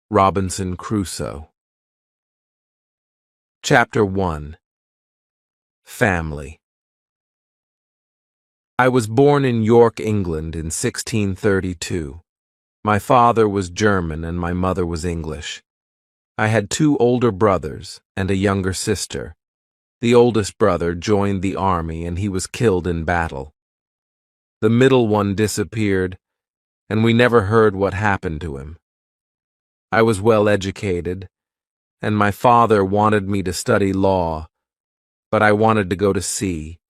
Robinson Crusoe. Chapter 1. Family. I was born in York, England in 1632. My father was German and my mother was English. I had two older brothers and a younger sister. The oldest brother joined the army and he was killed in battle. The middle one disappeared, and we never heard what happened to him. I was well educated, and my father wanted me to study law, but I wanted to go to sea.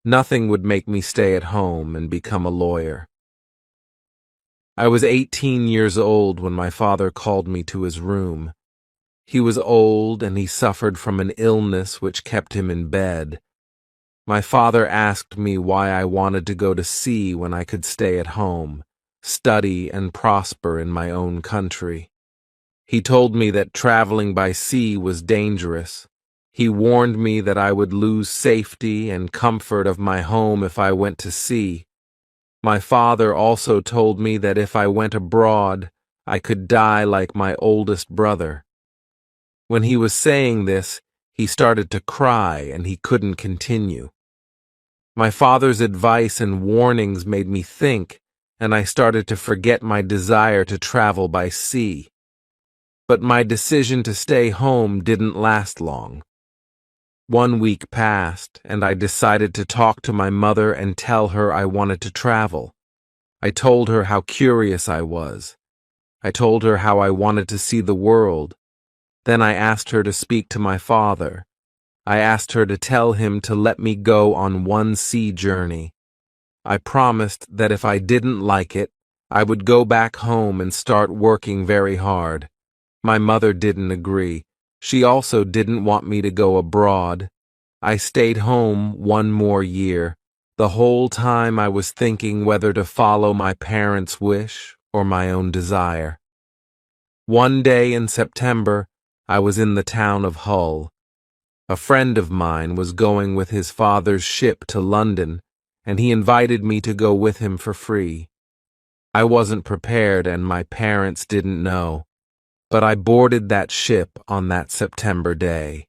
Nothing would make me stay at home and become a lawyer. I was 18 years old when my father called me to his room. He was old and he suffered from an illness which kept him in bed. My father asked me why I wanted to go to sea when I could stay at home, study and prosper in my own country. He told me that traveling by sea was dangerous. He warned me that I would lose safety and comfort of my home if I went to sea. My father also told me that if I went abroad, I could die like my oldest brother. When he was saying this, he started to cry and he couldn't continue. My father's advice and warnings made me think, and I started to forget my desire to travel by sea. But my decision to stay home didn't last long. 1 week passed, and I decided to talk to my mother and tell her I wanted to travel. I told her how curious I was. I told her how I wanted to see the world. Then I asked her to speak to my father. I asked her to tell him to let me go on one sea journey. I promised that if I didn't like it, I would go back home and start working very hard. My mother didn't agree. She also didn't want me to go abroad. I stayed home 1 more year. The whole time I was thinking whether to follow my parents' wish or my own desire. One day in September, I was in the town of Hull. A friend of mine was going with his father's ship to London, and he invited me to go with him for free. I wasn't prepared and my parents didn't know. But I boarded that ship on that September day.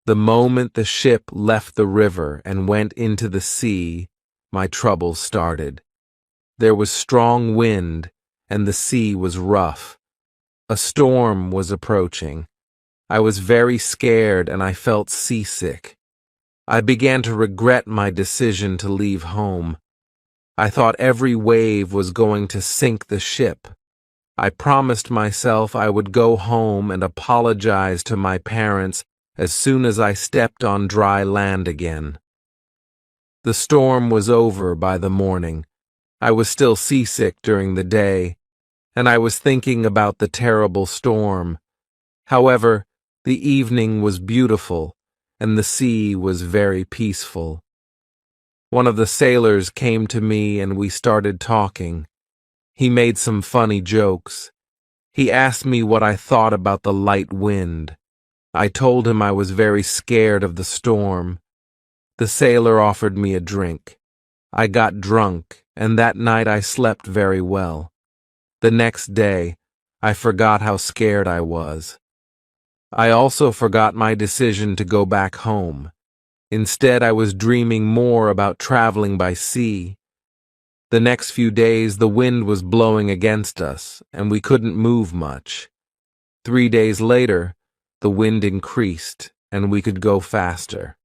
The moment the ship left the river and went into the sea, my troubles started. There was strong wind, and the sea was rough. A storm was approaching. I was very scared and I felt seasick. I began to regret my decision to leave home. I thought every wave was going to sink the ship. I promised myself I would go home and apologize to my parents as soon as I stepped on dry land again. The storm was over by the morning. I was still seasick during the day, and I was thinking about the terrible storm. However, the evening was beautiful, and the sea was very peaceful. One of the sailors came to me and we started talking. He made some funny jokes. He asked me what I thought about the light wind. I told him I was very scared of the storm. The sailor offered me a drink. I got drunk, and that night I slept very well. The next day, I forgot how scared I was. I also forgot my decision to go back home. Instead, I was dreaming more about traveling by sea. The next few days, the wind was blowing against us, and we couldn't move much. 3 days later, the wind increased, and we could go faster.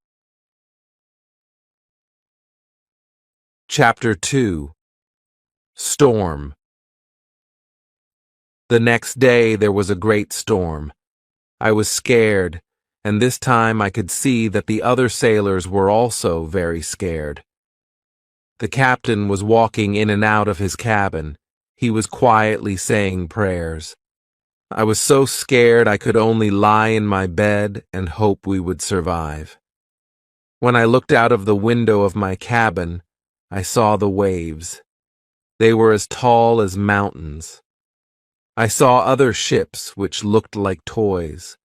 Chapter 2. Storm. The next day, there was a great storm. I was scared, and this time I could see that the other sailors were also very scared. The captain was walking in and out of his cabin. He was quietly saying prayers. I was so scared I could only lie in my bed and hope we would survive. When I looked out of the window of my cabin, I saw the waves. They were as tall as mountains. I saw other ships which looked like toys.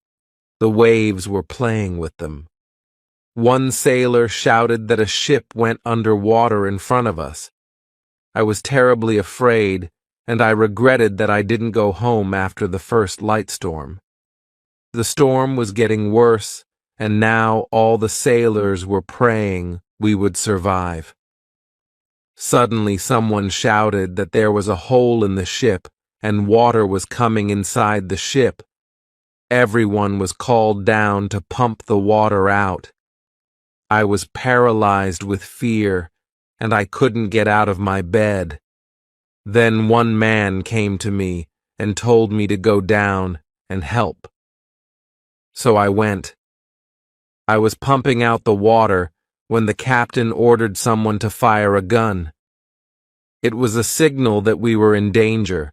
The waves were playing with them. One sailor shouted that a ship went underwater in front of us. I was terribly afraid, and I regretted that I didn't go home after the first light storm. The storm was getting worse, and now all the sailors were praying we would survive. Suddenly someone shouted that there was a hole in the ship and water was coming inside the ship. Everyone was called down to pump the water out. I was paralyzed with fear, and I couldn't get out of my bed. Then one man came to me and told me to go down and help. So I went. I was pumping out the water when the captain ordered someone to fire a gun. It was a signal that we were in danger.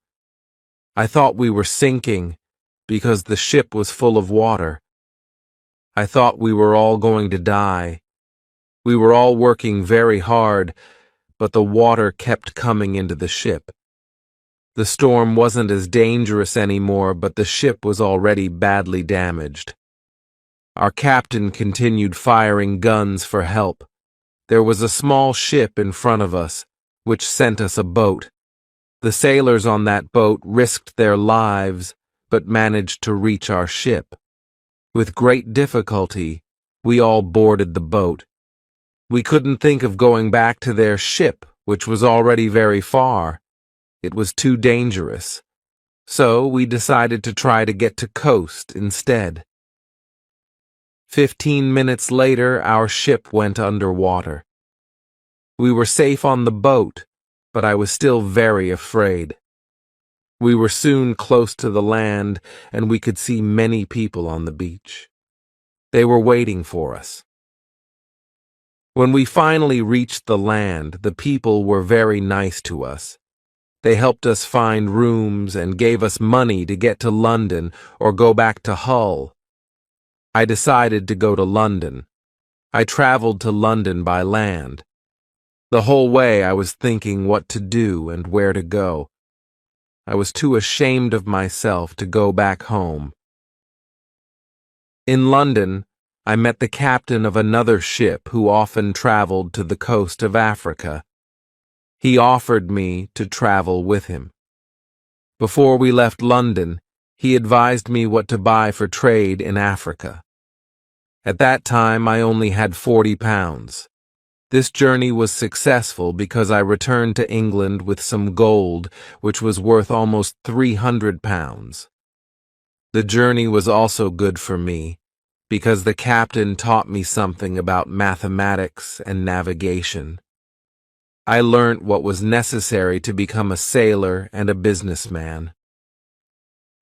I thought we were sinking because the ship was full of water. I thought we were all going to die. We were all working very hard, but the water kept coming into the ship. The storm wasn't as dangerous anymore, but the ship was already badly damaged. Our captain continued firing guns for help. There was a small ship in front of us, which sent us a boat. The sailors on that boat risked their lives, but managed to reach our ship. With great difficulty, we all boarded the boat. We couldn't think of going back to their ship, which was already very far. It was too dangerous. So we decided to try to get to coast instead. 15 minutes later, our ship went underwater. We were safe on the boat, but I was still very afraid. We were soon close to the land, and we could see many people on the beach. They were waiting for us. When we finally reached the land, the people were very nice to us. They helped us find rooms and gave us money to get to London or go back to Hull. I decided to go to London. I traveled to London by land. The whole way I was thinking what to do and where to go. I was too ashamed of myself to go back home. In London, I met the captain of another ship who often traveled to the coast of Africa. He offered me to travel with him. Before we left London, he advised me what to buy for trade in Africa. At that time, I only had 40 pounds. This journey was successful because I returned to England with some gold, which was worth almost 300 pounds. The journey was also good for me, because the captain taught me something about mathematics and navigation. I learnt what was necessary to become a sailor and a businessman.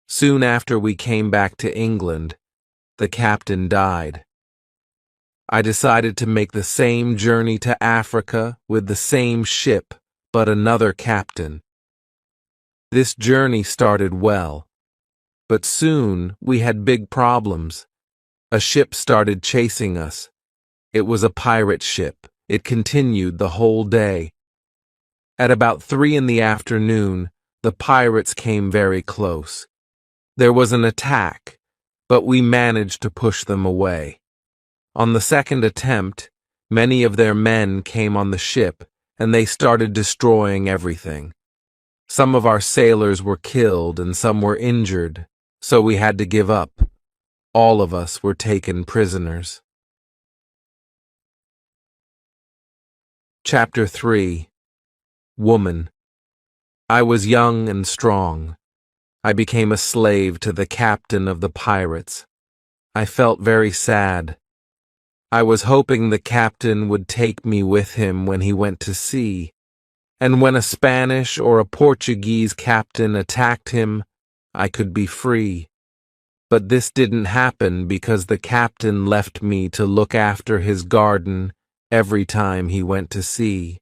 Soon after we came back to England, the captain died. I decided to make the same journey to Africa with the same ship, but another captain. This journey started well, but soon we had big problems. A ship started chasing us. It was a pirate ship. It continued the whole day. At about 3 in the afternoon, the pirates came very close. There was an attack, but we managed to push them away. On the second attempt, many of their men came on the ship, and they started destroying everything. Some of our sailors were killed and some were injured, so we had to give up. All of us were taken prisoners. Chapter 3. Woman. I was young and strong. I became a slave to the captain of the pirates. I felt very sad. I was hoping the captain would take me with him when he went to sea, and when a Spanish or a Portuguese captain attacked him, I could be free. But this didn't happen because the captain left me to look after his garden every time he went to sea.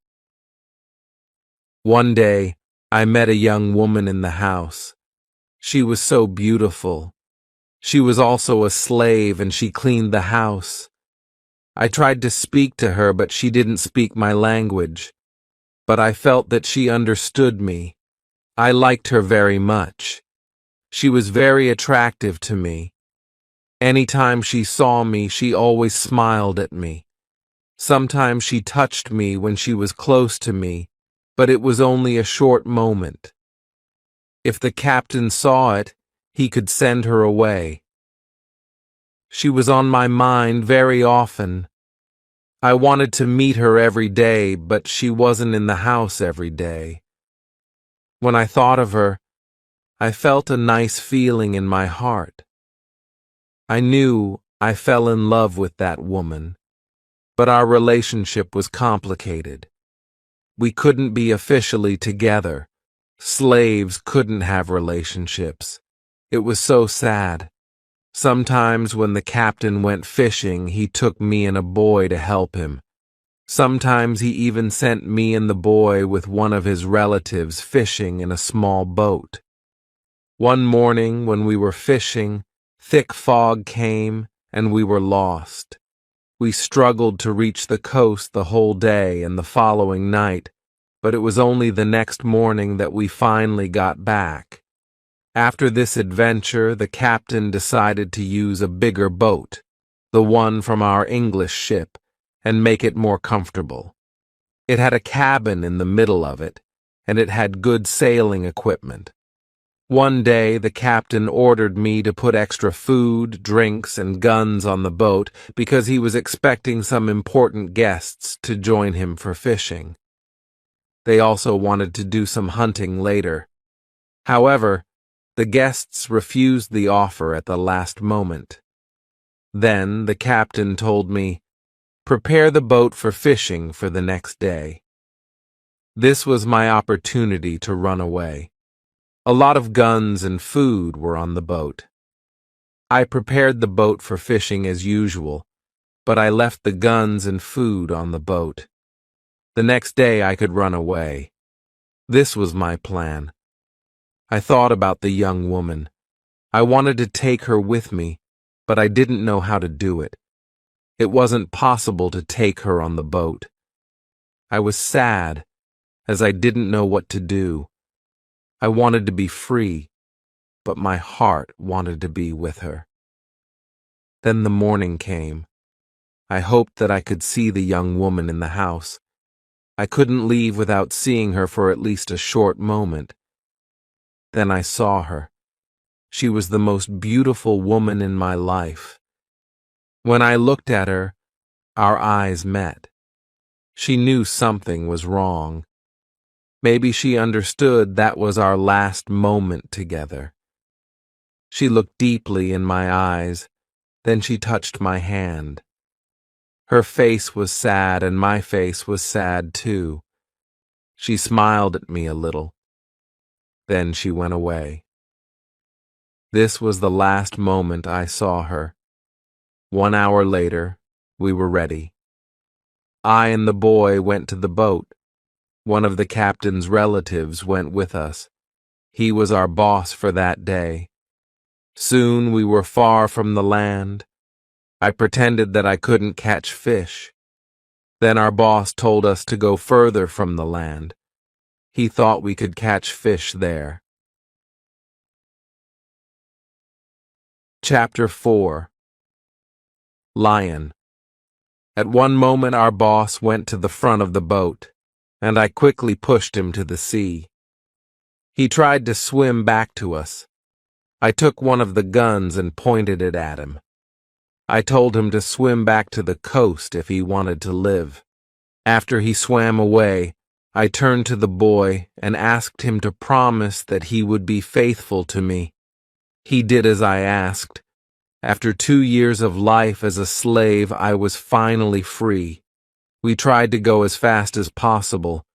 One day, I met a young woman in the house. She was so beautiful. She was also a slave and she cleaned the house. I tried to speak to her, but she didn't speak my language. But I felt that she understood me. I liked her very much. She was very attractive to me. Anytime she saw me, she always smiled at me. Sometimes she touched me when she was close to me, but it was only a short moment. If the captain saw it, he could send her away. She was on my mind very often. I wanted to meet her every day, but she wasn't in the house every day. When I thought of her, I felt a nice feeling in my heart. I knew I fell in love with that woman, but our relationship was complicated. We couldn't be officially together. Slaves couldn't have relationships. It was so sad. Sometimes when the captain went fishing, he took me and a boy to help him. Sometimes he even sent me and the boy with one of his relatives fishing in a small boat. One morning when we were fishing, thick fog came and we were lost. We struggled to reach the coast the whole day and the following night, but it was only the next morning that we finally got back. After this adventure, the captain decided to use a bigger boat, the one from our English ship, and make it more comfortable. It had a cabin in the middle of it, and it had good sailing equipment. One day, the captain ordered me to put extra food, drinks, and guns on the boat because he was expecting some important guests to join him for fishing. They also wanted to do some hunting later. However, the guests refused the offer at the last moment. Then the captain told me, "Prepare the boat for fishing for the next day." This was my opportunity to run away. A lot of guns and food were on the boat. I prepared the boat for fishing as usual, but I left the guns and food on the boat. The next day I could run away. This was my plan. I thought about the young woman. I wanted to take her with me, but I didn't know how to do it. It wasn't possible to take her on the boat. I was sad, as I didn't know what to do. I wanted to be free, but my heart wanted to be with her. Then the morning came. I hoped that I could see the young woman in the house. I couldn't leave without seeing her for at least a short moment. Then I saw her. She was the most beautiful woman in my life. When I looked at her, our eyes met. She knew something was wrong. Maybe she understood that was our last moment together. She looked deeply in my eyes, then she touched my hand. Her face was sad and my face was sad too. She smiled at me a little. Then she went away. This was the last moment I saw her. 1 hour later, we were ready. I and the boy went to the boat. One of the captain's relatives went with us. He was our boss for that day. Soon we were far from the land. I pretended that I couldn't catch fish. Then our boss told us to go further from the land. He thought we could catch fish there. Chapter 4. Lion. At one moment our boss went to the front of the boat, and I quickly pushed him to the sea. He tried to swim back to us. I took one of the guns and pointed it at him. I told him to swim back to the coast if he wanted to live. After he swam away, I turned to the boy and asked him to promise that he would be faithful to me. He did as I asked. After 2 years of life as a slave, I was finally free. We tried to go as fast as possible.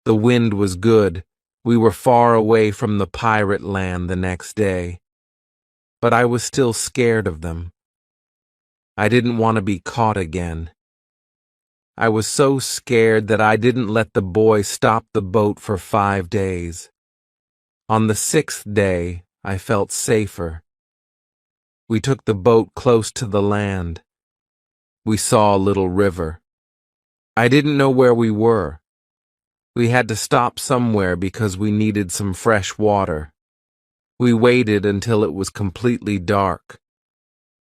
The wind was good. We were far away from the pirate land the next day. But I was still scared of them. I didn't want to be caught again. I was so scared that I didn't let the boy stop the boat for 5 days. On the 6th day, I felt safer. We took the boat close to the land. We saw a little river. I didn't know where we were. We had to stop somewhere because we needed some fresh water. We waited until it was completely dark.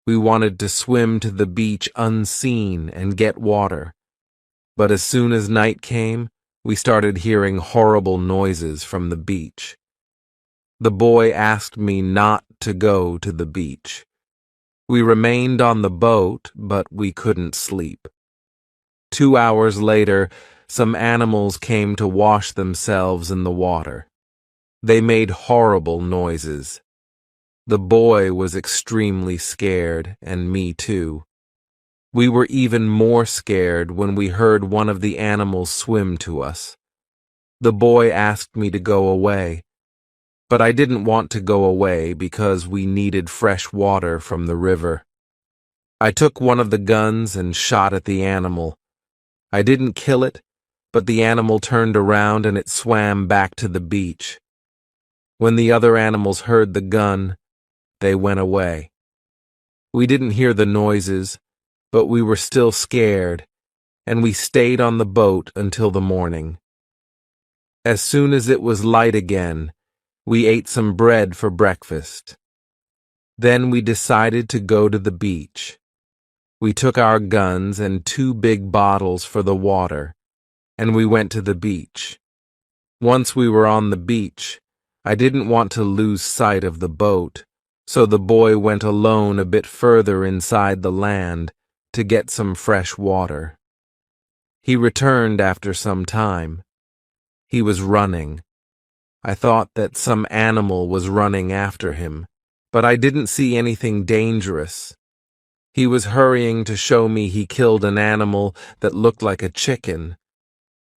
We wanted to swim to the beach unseen and get water. But as soon as night came, we started hearing horrible noises from the beach. The boy asked me not to go to the beach. We remained on the boat, but we couldn't sleep. 2 hours later, some animals came to wash themselves in the water. They made horrible noises. The boy was extremely scared, and me too. We were even more scared when we heard one of the animals swim to us. The boy asked me to go away, but I didn't want to go away because we needed fresh water from the river. I took one of the guns and shot at the animal. I didn't kill it, but the animal turned around and it swam back to the beach. When the other animals heard the gun, they went away. We didn't hear the noises, but we were still scared, and we stayed on the boat until the morning. As soon as it was light again, we ate some bread for breakfast. Then we decided to go to the beach. We took our guns and 2 big bottles for the water, and we went to the beach. Once we were on the beach, I didn't want to lose sight of the boat, so the boy went alone a bit further inside the land to get some fresh water. He returned after some time. He was running. I thought that some animal was running after him, but I didn't see anything dangerous. He was hurrying to show me he killed an animal that looked like a chicken.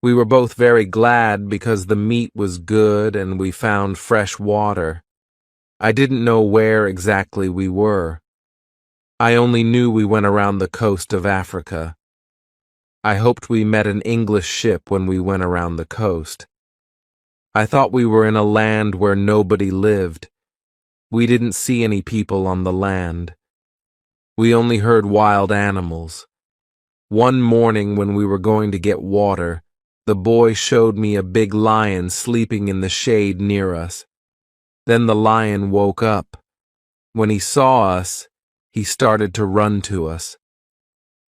We were both very glad because the meat was good and we found fresh water. I didn't know where exactly we were. I only knew we went around the coast of Africa. I hoped we met an English ship when we went around the coast. I thought we were in a land where nobody lived. We didn't see any people on the land. We only heard wild animals. One morning when we were going to get water, the boy showed me a big lion sleeping in the shade near us. Then the lion woke up. When he saw us, he started to run to us.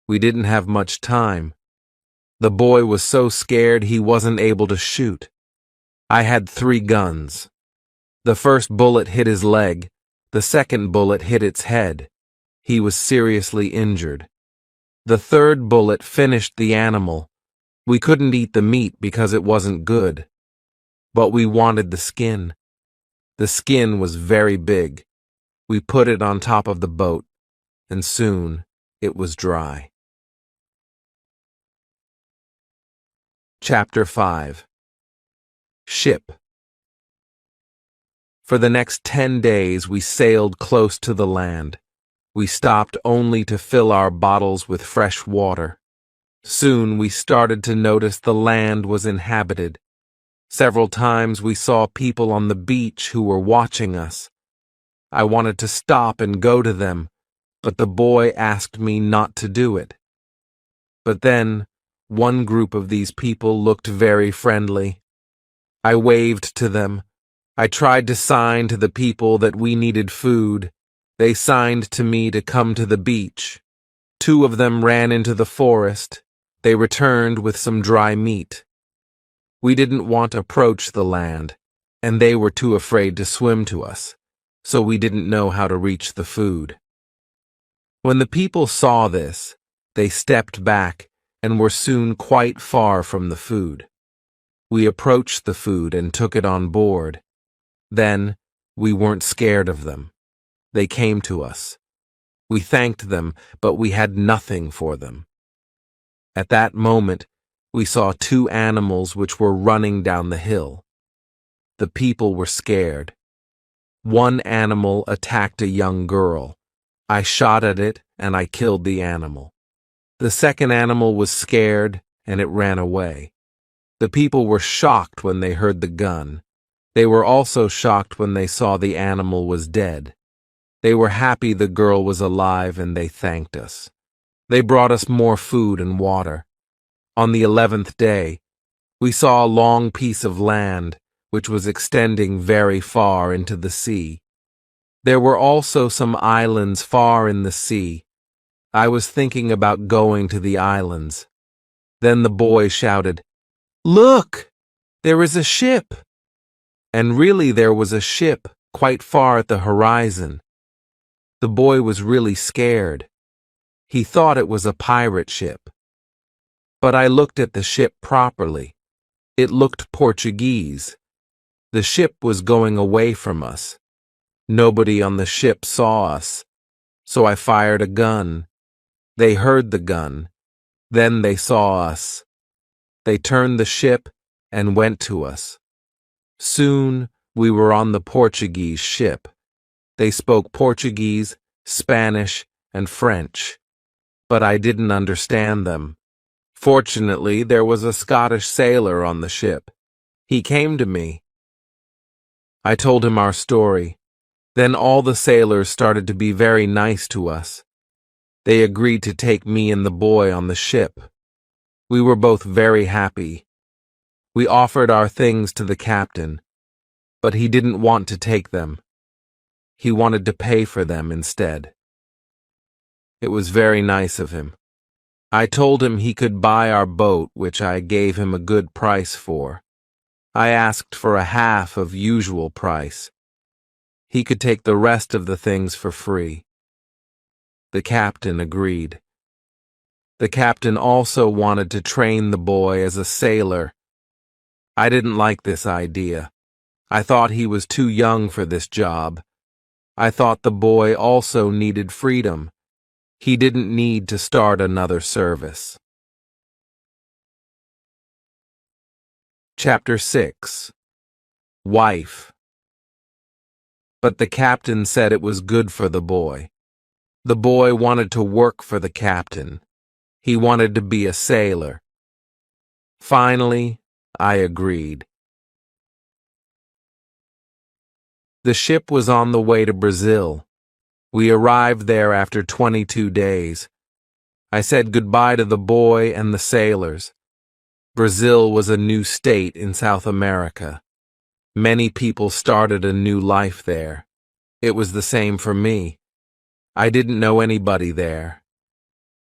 We didn't have much time. The boy was so scared he wasn't able to shoot. I had 3 guns. The first bullet hit his leg. The second bullet hit its head. He was seriously injured. The third bullet finished the animal. We couldn't eat the meat because it wasn't good. But we wanted the skin. The skin was very big. We put it on top of the boat, and soon it was dry. Chapter 5. Ship. For the next 10 days we sailed close to the land. We stopped only to fill our bottles with fresh water. Soon we started to notice the land was inhabited. Several times we saw people on the beach who were watching us. I wanted to stop and go to them, but the boy asked me not to do it. But then, one group of these people looked very friendly. I waved to them. I tried to sign to the people that we needed food. They signed to me to come to the beach. 2 of them ran into the forest. They returned with some dry meat. We didn't want to approach the land, and they were too afraid to swim to us, so we didn't know how to reach the food. When the people saw this, they stepped back and were soon quite far from the food. We approached the food and took it on board. Then, we weren't scared of them. They came to us. We thanked them, but we had nothing for them. At that moment, we saw 2 animals which were running down the hill. The people were scared. One animal attacked a young girl. I shot at it and I killed the animal. The second animal was scared and it ran away. The people were shocked when they heard the gun. They were also shocked when they saw the animal was dead. They were happy the girl was alive and they thanked us. They brought us more food and water. On the 11th day, we saw a long piece of land which was extending very far into the sea. There were also some islands far in the sea. I was thinking about going to the islands. Then the boy shouted, "Look! There is a ship!" and really there was a ship quite far at the horizon. The boy was really scared. He thought it was a pirate ship. But I looked at the ship properly. It looked Portuguese. The ship was going away from us. Nobody on the ship saw us, so I fired a gun. They heard the gun. Then they saw us. They turned the ship and went to us. Soon we were on the Portuguese ship. They spoke Portuguese, Spanish, and French, but I didn't understand them. Fortunately, there was a Scottish sailor on the ship. He came to me. I told him our story. Then all the sailors started to be very nice to us. They agreed to take me and the boy on the ship. We were both very happy. We offered our things to the captain, but he didn't want to take them. He wanted to pay for them instead. It was very nice of him. I told him he could buy our boat, which I gave him a good price for. I asked for a half of usual price. He could take the rest of the things for free. The captain agreed. The captain also wanted to train the boy as a sailor. I didn't like this idea. I thought he was too young for this job. I thought the boy also needed freedom. He didn't need to start another service. Chapter 6. Wife. But the captain said it was good for the boy. The boy wanted to work for the captain. He wanted to be a sailor. Finally, I agreed. The ship was on the way to Brazil. We arrived there after 22 days. I said goodbye to the boy and the sailors. Brazil was a new state in South America. Many people started a new life there. It was the same for me. I didn't know anybody there.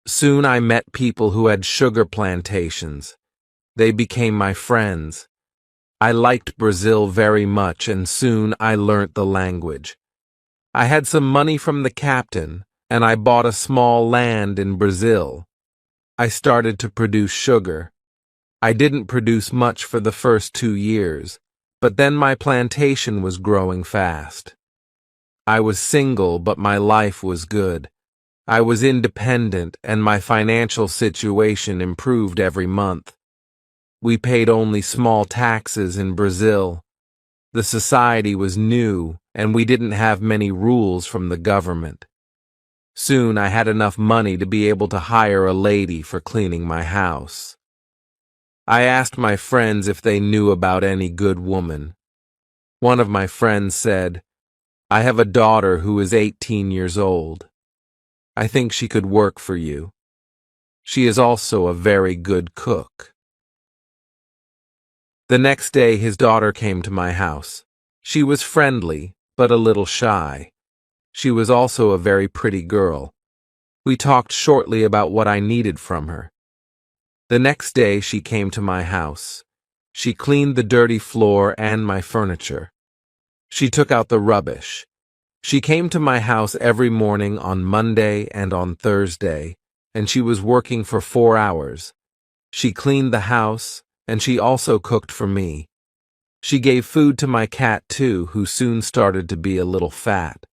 Soon I met people who had sugar plantations. They became my friends. I liked Brazil very much, and soon I learnt the language. I had some money from the captain, and I bought a small land in Brazil. I started to produce sugar. I didn't produce much for the first 2 years, but then my plantation was growing fast. I was single, but my life was good. I was independent, and my financial situation improved every month. We paid only small taxes in Brazil. The society was new, and we didn't have many rules from the government. Soon I had enough money to be able to hire a lady for cleaning my house. I asked my friends if they knew about any good woman. One of my friends said, "I have a daughter who is 18 years old. I think she could work for you. She is also a very good cook." The next day his daughter came to my house. She was friendly, but a little shy. She was also a very pretty girl. We talked shortly about what I needed from her. The next day she came to my house. She cleaned the dirty floor and my furniture. She took out the rubbish. She came to my house every morning on Monday and on Thursday, and she was working for 4 hours. She cleaned the house, and she also cooked for me. She gave food to my cat too, who soon started to be a little fat.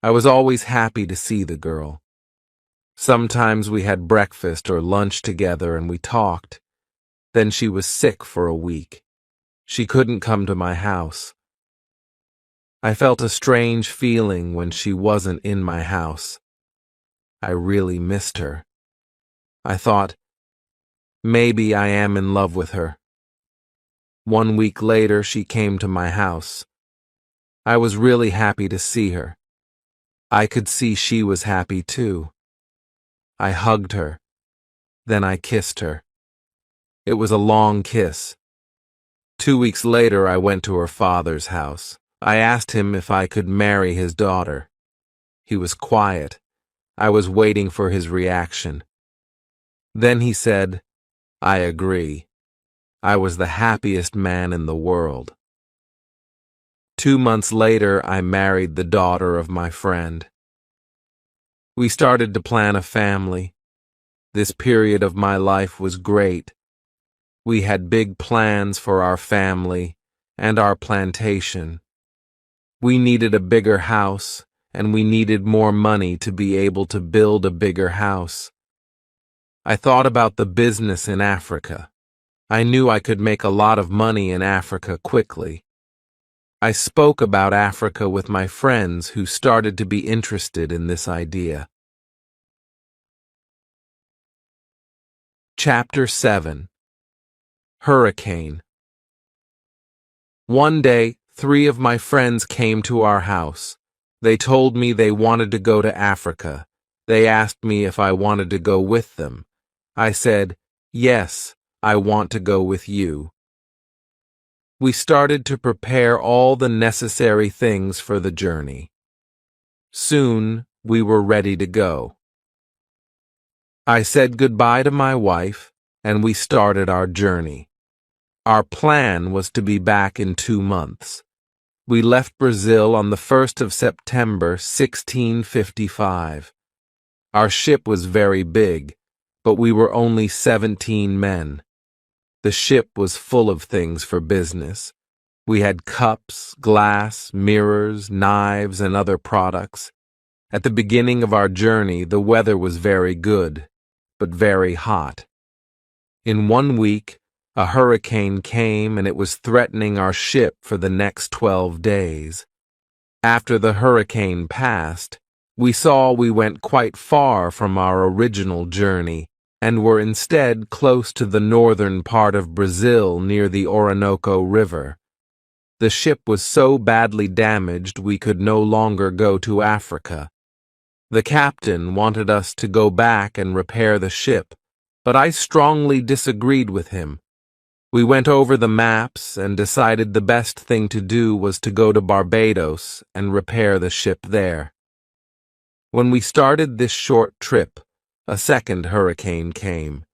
I was always happy to see the girl. Sometimes we had breakfast or lunch together and we talked. Then she was sick for a week. She couldn't come to my house. I felt a strange feeling when she wasn't in my house. I really missed her. I thought, maybe I am in love with her. 1 week later, she came to my house. I was really happy to see her. I could see she was happy too. I hugged her. Then I kissed her. It was a long kiss. 2 weeks later, I went to her father's house. I asked him if I could marry his daughter. He was quiet. I was waiting for his reaction. Then he said, "I agree." I was the happiest man in the world. 2 months later, I married the daughter of my friend. We started to plan a family. This period of my life was great. We had big plans for our family and our plantation. We needed a bigger house, and we needed more money to be able to build a bigger house. I thought about the business in Africa. I knew I could make a lot of money in Africa quickly. I spoke about Africa with my friends who started to be interested in this idea. Chapter 7. Hurricane. One day, 3 of my friends came to our house. They told me they wanted to go to Africa. They asked me if I wanted to go with them. I said, "Yes, I want to go with you." We started to prepare all the necessary things for the journey. Soon, we were ready to go. I said goodbye to my wife, and we started our journey. Our plan was to be back in 2 months. We left Brazil on the 1st of September, 1655. Our ship was very big, but we were only 17 men. The ship was full of things for business. We had cups, glass, mirrors, knives, and other products. At the beginning of our journey, the weather was very good, but very hot. In 1 week, a hurricane came and it was threatening our ship for the next 12 days. After the hurricane passed, we saw we went quite far from our original journey and were instead close to the northern part of Brazil near the Orinoco River. The ship was so badly damaged we could no longer go to Africa. The captain wanted us to go back and repair the ship, but I strongly disagreed with him. We went over the maps and decided the best thing to do was to go to Barbados and repair the ship there. When we started this short trip, a second hurricane came.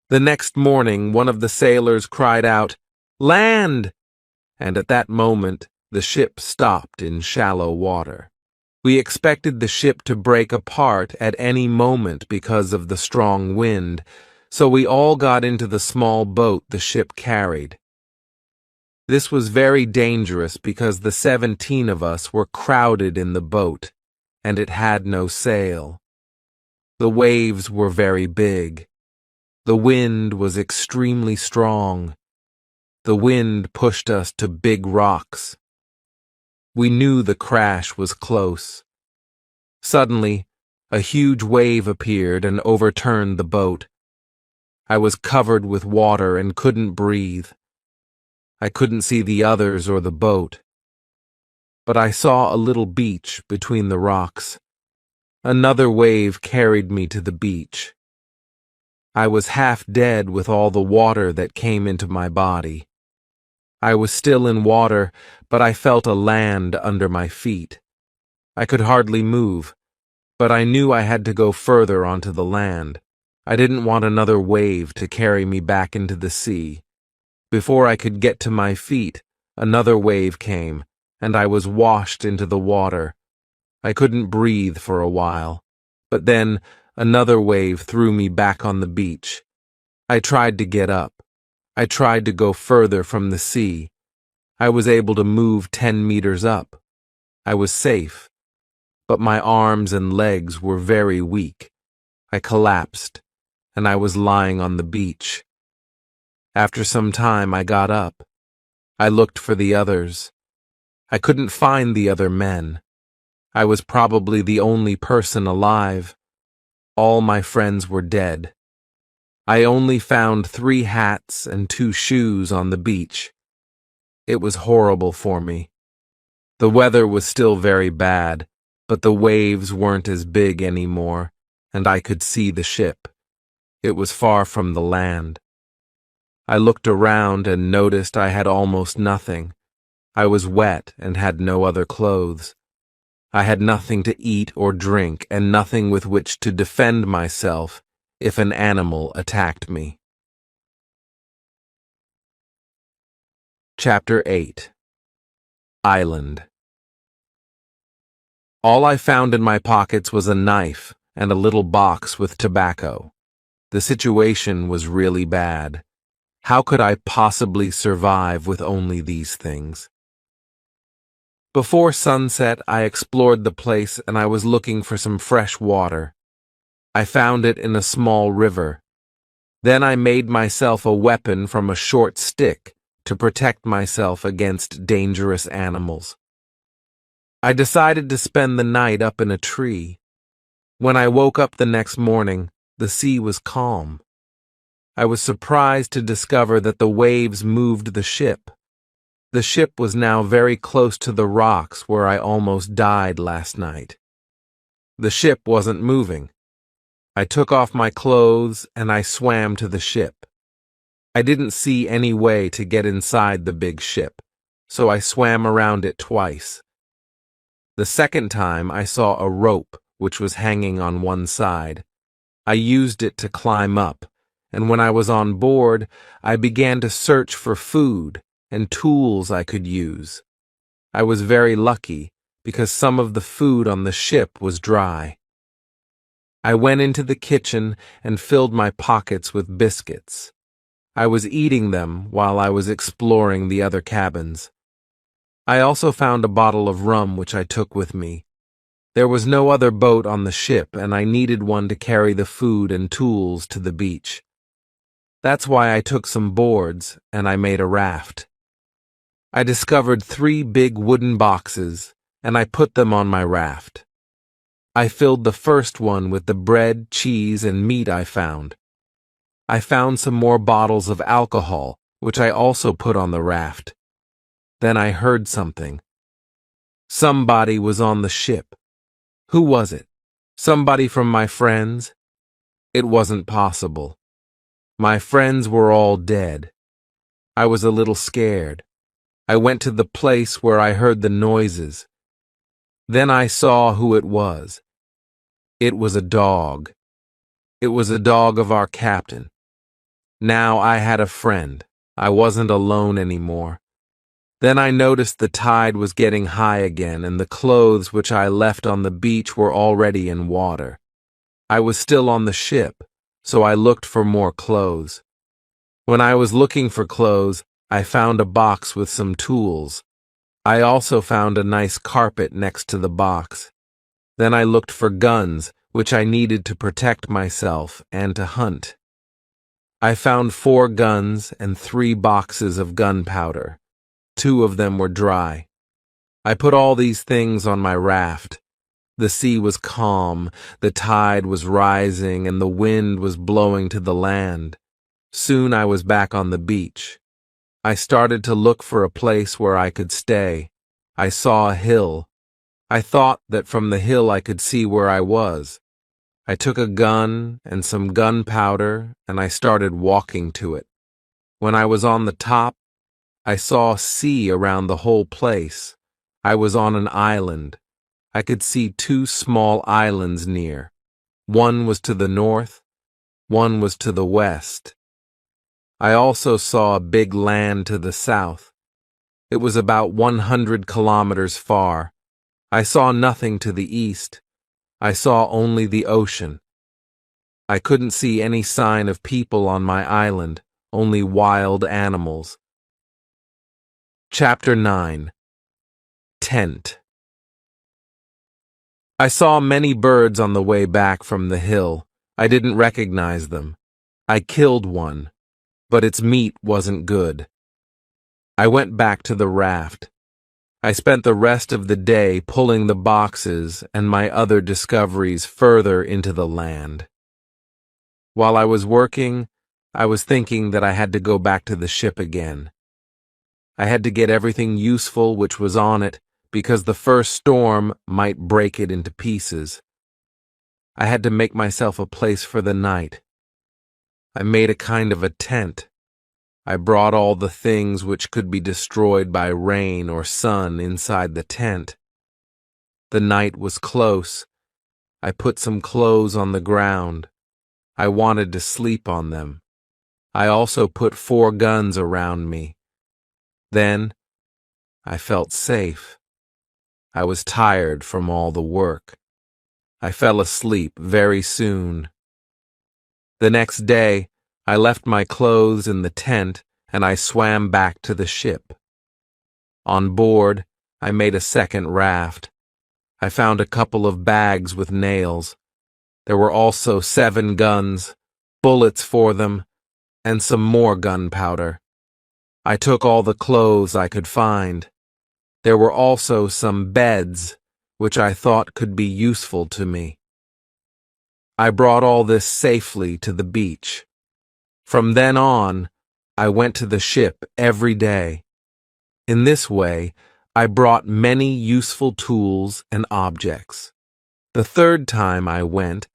The next morning, one of the sailors cried out, "Land!" And at that moment, the ship stopped in shallow water. We expected the ship to break apart at any moment because of the strong wind, so we all got into the small boat the ship carried. This was very dangerous because the 17 of us were crowded in the boat, and it had no sail. The waves were very big. The wind was extremely strong. The wind pushed us to big rocks. We knew the crash was close. Suddenly, a huge wave appeared and overturned the boat. I was covered with water and couldn't breathe. I couldn't see the others or the boat. But I saw a little beach between the rocks. Another wave carried me to the beach. I was half dead with all the water that came into my body. I was still in water, but I felt a land under my feet. I could hardly move, but I knew I had to go further onto the land. I didn't want another wave to carry me back into the sea. Before I could get to my feet, another wave came, and I was washed into the water. I couldn't breathe for a while, but then another wave threw me back on the beach. I tried to get up. I tried to go further from the sea. I was able to move 10 meters up. I was safe, but my arms and legs were very weak. I collapsed, and I was lying on the beach. After some time, I got up. I looked for the others. I couldn't find the other men. I was probably the only person alive. All my friends were dead. I only found 3 hats and 2 shoes on the beach. It was horrible for me. The weather was still very bad, but the waves weren't as big anymore, and I could see the ship. It was far from the land. I looked around and noticed I had almost nothing. I was wet and had no other clothes. I had nothing to eat or drink and nothing with which to defend myself if an animal attacked me. Chapter 8. Island. All I found in my pockets was a knife and a little box with tobacco. The situation was really bad. How could I possibly survive with only these things? Before sunset, I explored the place and I was looking for some fresh water. I found it in a small river. Then I made myself a weapon from a short stick to protect myself against dangerous animals. I decided to spend the night up in a tree. When I woke up the next morning, the sea was calm. I was surprised to discover that the waves moved the ship. The ship was now very close to the rocks where I almost died last night. The ship wasn't moving. I took off my clothes and I swam to the ship. I didn't see any way to get inside the big ship, so I swam around it twice. The second time I saw a rope which was hanging on one side. I used it to climb up, and when I was on board, I began to search for food and tools I could use. I was very lucky because some of the food on the ship was dry. I went into the kitchen and filled my pockets with biscuits. I was eating them while I was exploring the other cabins. I also found a bottle of rum which I took with me. There was no other boat on the ship and I needed one to carry the food and tools to the beach. That's why I took some boards and I made a raft. I discovered 3 big wooden boxes and I put them on my raft. I filled the first one with the bread, cheese, and meat I found. I found some more bottles of alcohol, which I also put on the raft. Then I heard something. Somebody was on the ship. Who was it? Somebody from my friends? It wasn't possible. My friends were all dead. I was a little scared. I went to the place where I heard the noises. Then I saw who it was. It was a dog. It was a dog of our captain. Now I had a friend. I wasn't alone anymore. Then I noticed the tide was getting high again and the clothes which I left on the beach were already in water. I was still on the ship, so I looked for more clothes. When I was looking for clothes, I found a box with some tools. I also found a nice carpet next to the box. Then I looked for guns, which I needed to protect myself and to hunt. I found 4 guns and 3 boxes of gunpowder. 2 of them were dry. I put all these things on my raft. The sea was calm, the tide was rising, and the wind was blowing to the land. Soon I was back on the beach. I started to look for a place where I could stay. I saw a hill. I thought that from the hill I could see where I was. I took a gun and some gunpowder, and I started walking to it. When I was on the top, I saw sea around the whole place. I was on an island. I could see 2 small islands near. One was to the north, one was to the west. I also saw a big land to the south. It was about 100 kilometers far. I saw nothing to the east. I saw only the ocean. I couldn't see any sign of people on my island, only wild animals. Chapter 9. Tent. I saw many birds on the way back from the hill. I didn't recognize them. I killed one, but its meat wasn't good. I went back to the raft. I spent the rest of the day pulling the boxes and my other discoveries further into the land. While I was working, I was thinking that I had to go back to the ship again. I had to get everything useful which was on it because the first storm might break it into pieces. I had to make myself a place for the night. I made a kind of a tent. I brought all the things which could be destroyed by rain or sun inside the tent. The night was close. I put some clothes on the ground. I wanted to sleep on them. I also put 4 guns around me. Then I felt safe. I was tired from all the work. I fell asleep very soon. The next day, I left my clothes in the tent and I swam back to the ship. On board, I made a second raft. I found a couple of bags with nails. There were also 7 guns, bullets for them, and some more gunpowder. I took all the clothes I could find. There were also some beds, which I thought could be useful to me. I brought all this safely to the beach. From then on, I went to the ship every day. In this way, I brought many useful tools and objects. The third time I went,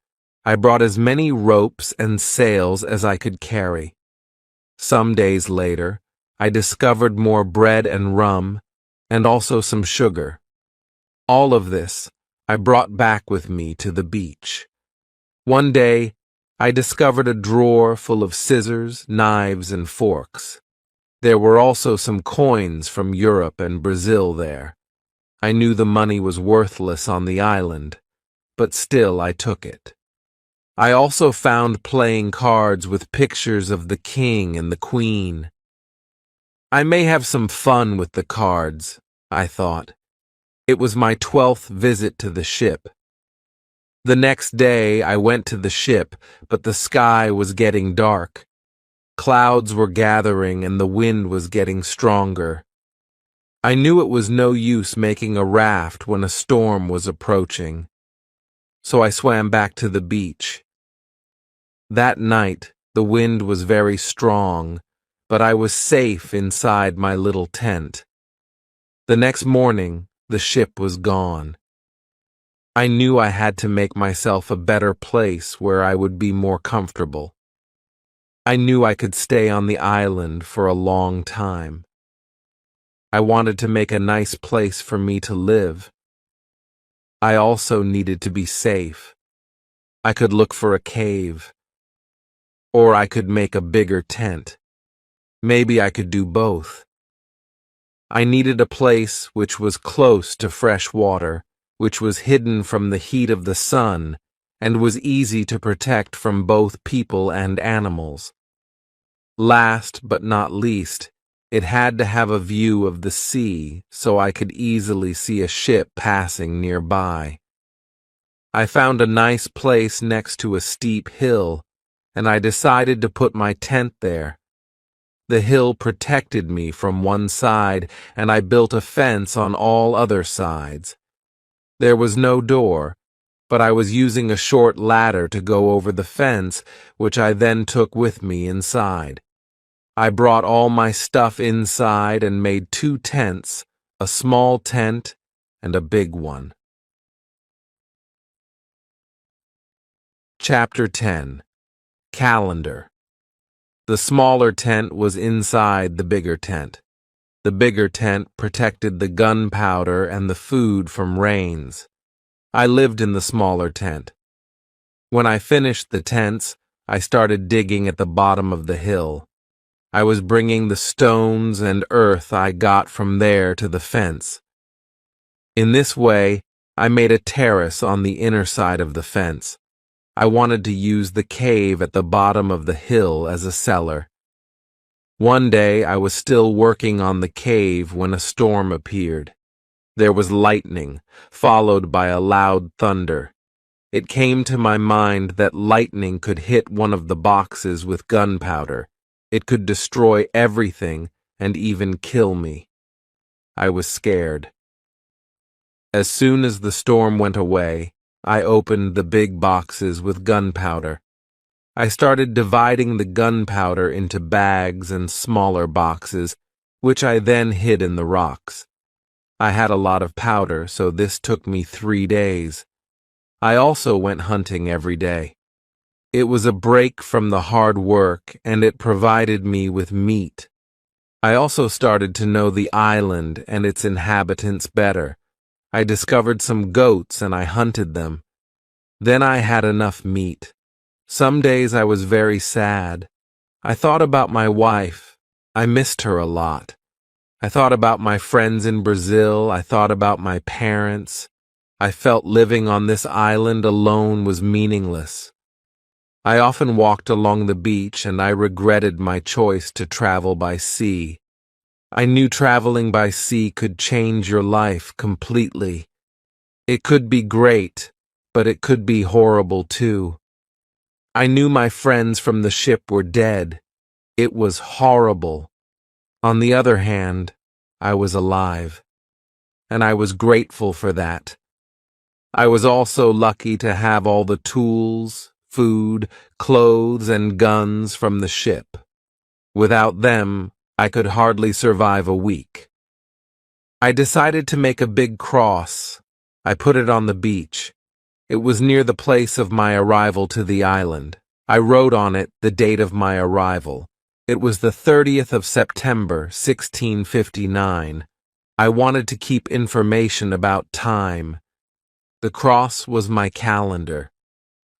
I brought as many ropes and sails as I could carry. Some days later, I discovered more bread and rum, and also some sugar. All of this I brought back with me to the beach. One day, I discovered a drawer full of scissors, knives, and forks. There were also some coins from Europe and Brazil there. I knew the money was worthless on the island, but still I took it. I also found playing cards with pictures of the king and the queen. I may have some fun with the cards, I thought. It was my 12th visit to the ship. The next day I went to the ship, but the sky was getting dark. Clouds were gathering and the wind was getting stronger. I knew it was no use making a raft when a storm was approaching. So I swam back to the beach. That night, the wind was very strong, but I was safe inside my little tent. The next morning, the ship was gone. I knew I had to make myself a better place where I would be more comfortable. I knew I could stay on the island for a long time. I wanted to make a nice place for me to live. I also needed to be safe. I could look for a cave. Or I could make a bigger tent. Maybe I could do both. I needed a place which was close to fresh water, which was hidden from the heat of the sun, and was easy to protect from both people and animals. Last but not least, it had to have a view of the sea so I could easily see a ship passing nearby. I found a nice place next to a steep hill, and I decided to put my tent there. The hill protected me from one side, and I built a fence on all other sides. There was no door, but I was using a short ladder to go over the fence, which I then took with me inside. I brought all my stuff inside and made 2 tents, a small tent and a big one. Chapter 10. Calendar. The smaller tent was inside the bigger tent. The bigger tent protected the gunpowder and the food from rains. I lived in the smaller tent. When I finished the tents, I started digging at the bottom of the hill. I was bringing the stones and earth I got from there to the fence. In this way, I made a terrace on the inner side of the fence. I wanted to use the cave at the bottom of the hill as a cellar. One day I was still working on the cave when a storm appeared. There was lightning, followed by a loud thunder. It came to my mind that lightning could hit one of the boxes with gunpowder. It could destroy everything and even kill me. I was scared. As soon as the storm went away, I opened the big boxes with gunpowder. I started dividing the gunpowder into bags and smaller boxes, which I then hid in the rocks. I had a lot of powder, so this took me 3 days. I also went hunting every day. It was a break from the hard work, and it provided me with meat. I also started to know the island and its inhabitants better. I discovered some goats and I hunted them. Then I had enough meat. Some days I was very sad. I thought about my wife. I missed her a lot. I thought about my friends in Brazil. I thought about my parents. I felt living on this island alone was meaningless. I often walked along the beach and I regretted my choice to travel by sea. I knew traveling by sea could change your life completely. It could be great, but it could be horrible too. I knew my friends from the ship were dead. It was horrible. On the other hand, I was alive, and I was grateful for that. I was also lucky to have all the tools, food, clothes, and guns from the ship. Without them, I could hardly survive a week. I decided to make a big cross. I put it on the beach. It was near the place of my arrival to the island. I wrote on it the date of my arrival. It was the 30th of September, 1659. I wanted to keep information about time. The cross was my calendar.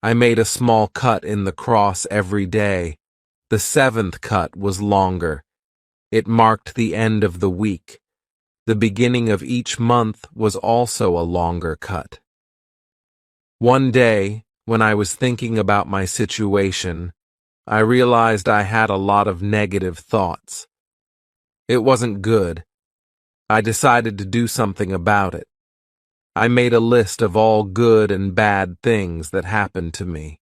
I made a small cut in the cross every day. The 7th cut was longer. It marked the end of the week. The beginning of each month was also a longer cut. One day, when I was thinking about my situation, I realized I had a lot of negative thoughts. It wasn't good. I decided to do something about it. I made a list of all good and bad things that happened to me.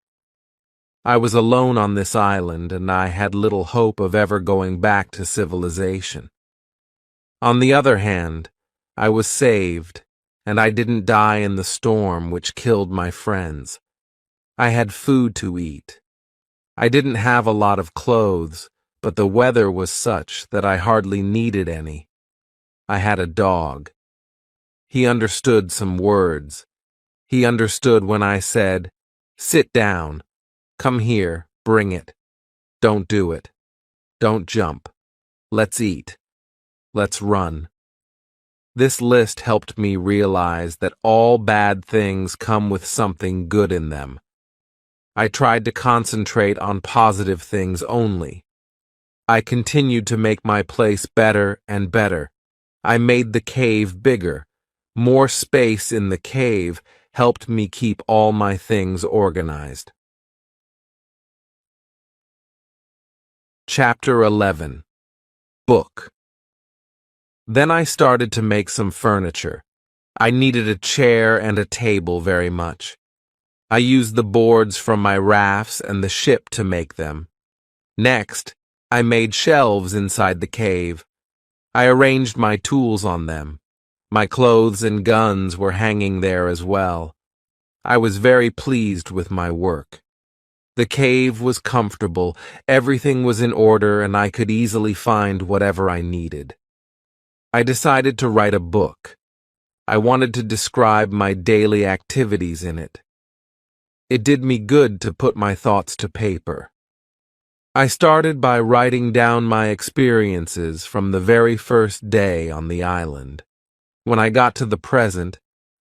I was alone on this island, and I had little hope of ever going back to civilization. On the other hand, I was saved, and I didn't die in the storm which killed my friends. I had food to eat. I didn't have a lot of clothes, but the weather was such that I hardly needed any. I had a dog. He understood some words. He understood when I said, "Sit down. Come here, bring it. Don't do it. Don't jump. Let's eat. Let's run." This list helped me realize that all bad things come with something good in them. I tried to concentrate on positive things only. I continued to make my place better and better. I made the cave bigger. More space in the cave helped me keep all my things organized. Chapter 11. Book. Then I started to make some furniture. I needed a chair and a table very much. I used the boards from my rafts and the ship to make them. Next, I made shelves inside the cave. I arranged my tools on them. My clothes and guns were hanging there as well. I was very pleased with my work. The cave was comfortable, everything was in order, and I could easily find whatever I needed. I decided to write a book. I wanted to describe my daily activities in it. It did me good to put my thoughts to paper. I started by writing down my experiences from the very first day on the island. When I got to the present,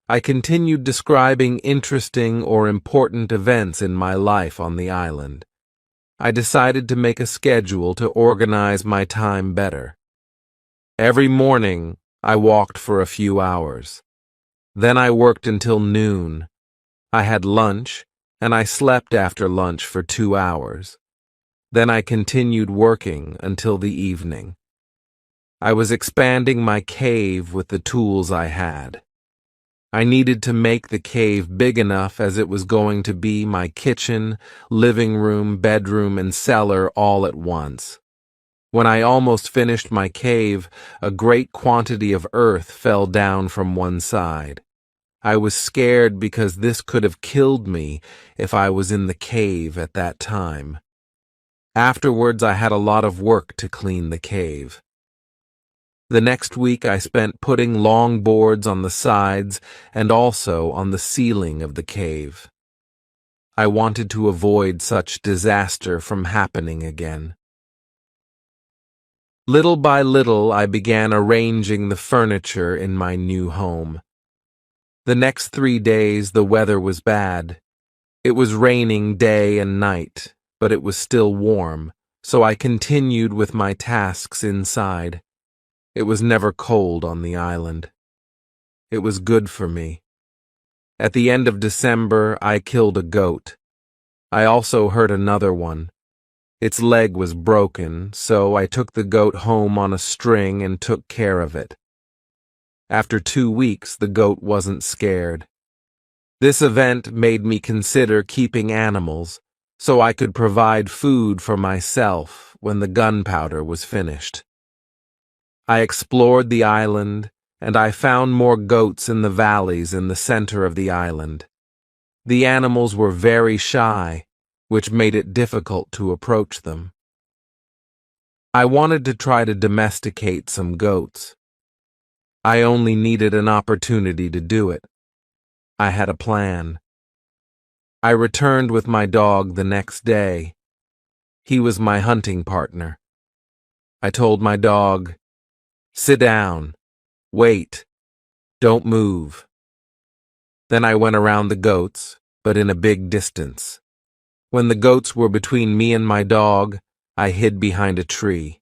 I continued describing interesting or important events in my life on the island. I decided to make a schedule to organize my time better. Every morning, I walked for a few hours. Then I worked until noon. I had lunch, and I slept after lunch for 2 hours. Then I continued working until the evening. I was expanding my cave with the tools I had. I needed to make the cave big enough as it was going to be my kitchen, living room, bedroom, and cellar all at once. When I almost finished my cave, a great quantity of earth fell down from one side. I was scared because this could have killed me if I was in the cave at that time. Afterwards, I had a lot of work to clean the cave. The next week I spent putting long boards on the sides and also on the ceiling of the cave. I wanted to avoid such disaster from happening again. Little by little I began arranging the furniture in my new home. The next 3 days the weather was bad. It was raining day and night, but it was still warm, so I continued with my tasks inside. It was never cold on the island. It was good for me. At the end of December, I killed a goat. I also hurt another one. Its leg was broken, so I took the goat home on a string and took care of it. After 2 weeks, the goat wasn't scared. This event made me consider keeping animals, so I could provide food for myself when the gunpowder was finished. I explored the island, and I found more goats in the valleys in the center of the island. The animals were very shy, which made it difficult to approach them. I wanted to try to domesticate some goats. I only needed an opportunity to do it. I had a plan. I returned with my dog the next day. He was my hunting partner. I told my dog, "Sit down. Wait. Don't move." Then I went around the goats, but in a big distance. When the goats were between me and my dog, I hid behind a tree.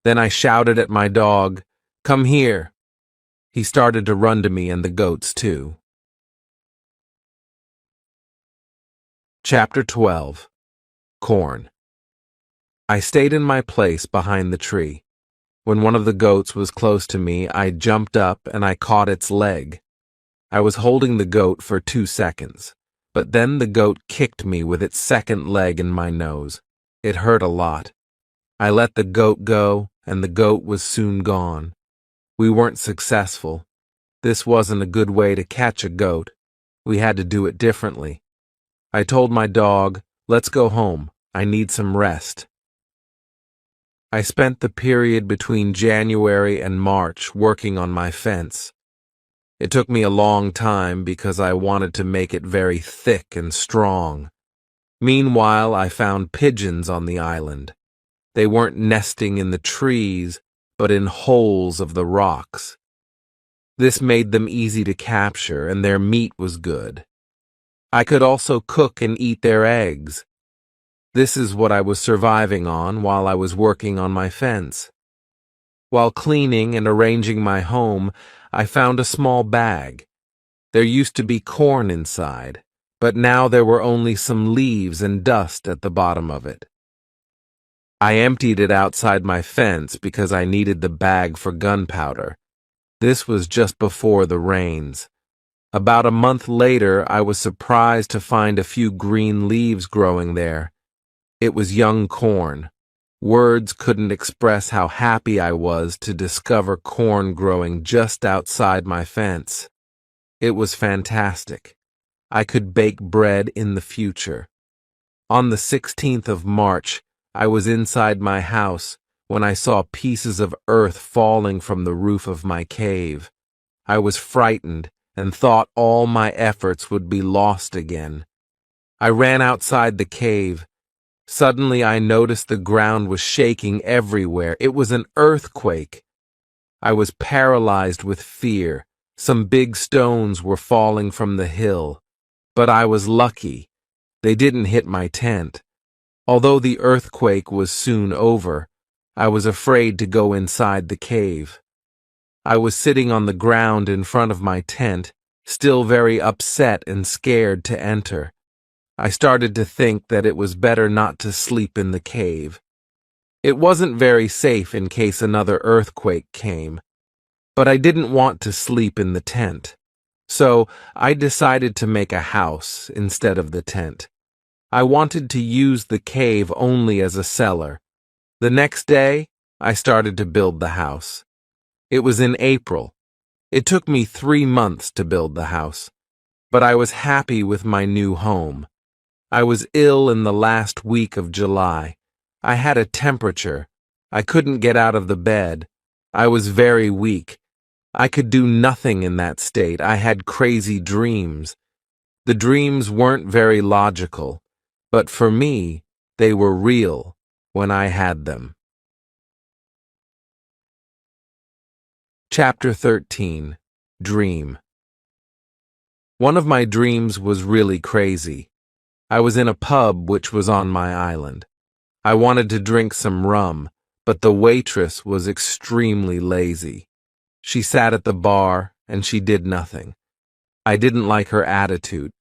Then I shouted at my dog, "Come here." He started to run to me and the goats too. Chapter 12. Corn. I stayed in my place behind the tree. When one of the goats was close to me, I jumped up and I caught its leg. I was holding the goat for 2 seconds, but then the goat kicked me with its second leg in my nose. It hurt a lot. I let the goat go, and the goat was soon gone. We weren't successful. This wasn't a good way to catch a goat. We had to do it differently. I told my dog, "Let's go home. I need some rest." I spent the period between January and March working on my fence. It took me a long time because I wanted to make it very thick and strong. Meanwhile, I found pigeons on the island. They weren't nesting in the trees, but in holes of the rocks. This made them easy to capture, and their meat was good. I could also cook and eat their eggs. This is what I was surviving on while I was working on my fence. While cleaning and arranging my home, I found a small bag. There used to be corn inside, but now there were only some leaves and dust at the bottom of it. I emptied it outside my fence because I needed the bag for gunpowder. This was just before the rains. About a month later, I was surprised to find a few green leaves growing there. It was young corn. Words couldn't express how happy I was to discover corn growing just outside my fence. It was fantastic. I could bake bread in the future. On the 16th of March, I was inside my house when I saw pieces of earth falling from the roof of my cave. I was frightened and thought all my efforts would be lost again. I ran outside the cave. Suddenly I noticed the ground was shaking everywhere. It was an earthquake. I was paralyzed with fear. Some big stones were falling from the hill. But I was lucky. They didn't hit my tent. Although the earthquake was soon over, I was afraid to go inside the cave. I was sitting on the ground in front of my tent, still very upset and scared to enter. I started to think that it was better not to sleep in the cave. It wasn't very safe in case another earthquake came, but I didn't want to sleep in the tent. So I decided to make a house instead of the tent. I wanted to use the cave only as a cellar. The next day, I started to build the house. It was in April. It took me 3 months to build the house, but I was happy with my new home. I was ill in the last week of July. I had a temperature. I couldn't get out of the bed. I was very weak. I could do nothing in that state. I had crazy dreams. The dreams weren't very logical, but for me, they were real when I had them. Chapter 13. Dream. One of my dreams was really crazy. I was in a pub which was on my island. I wanted to drink some rum, but the waitress was extremely lazy. She sat at the bar and she did nothing. I didn't like her attitude.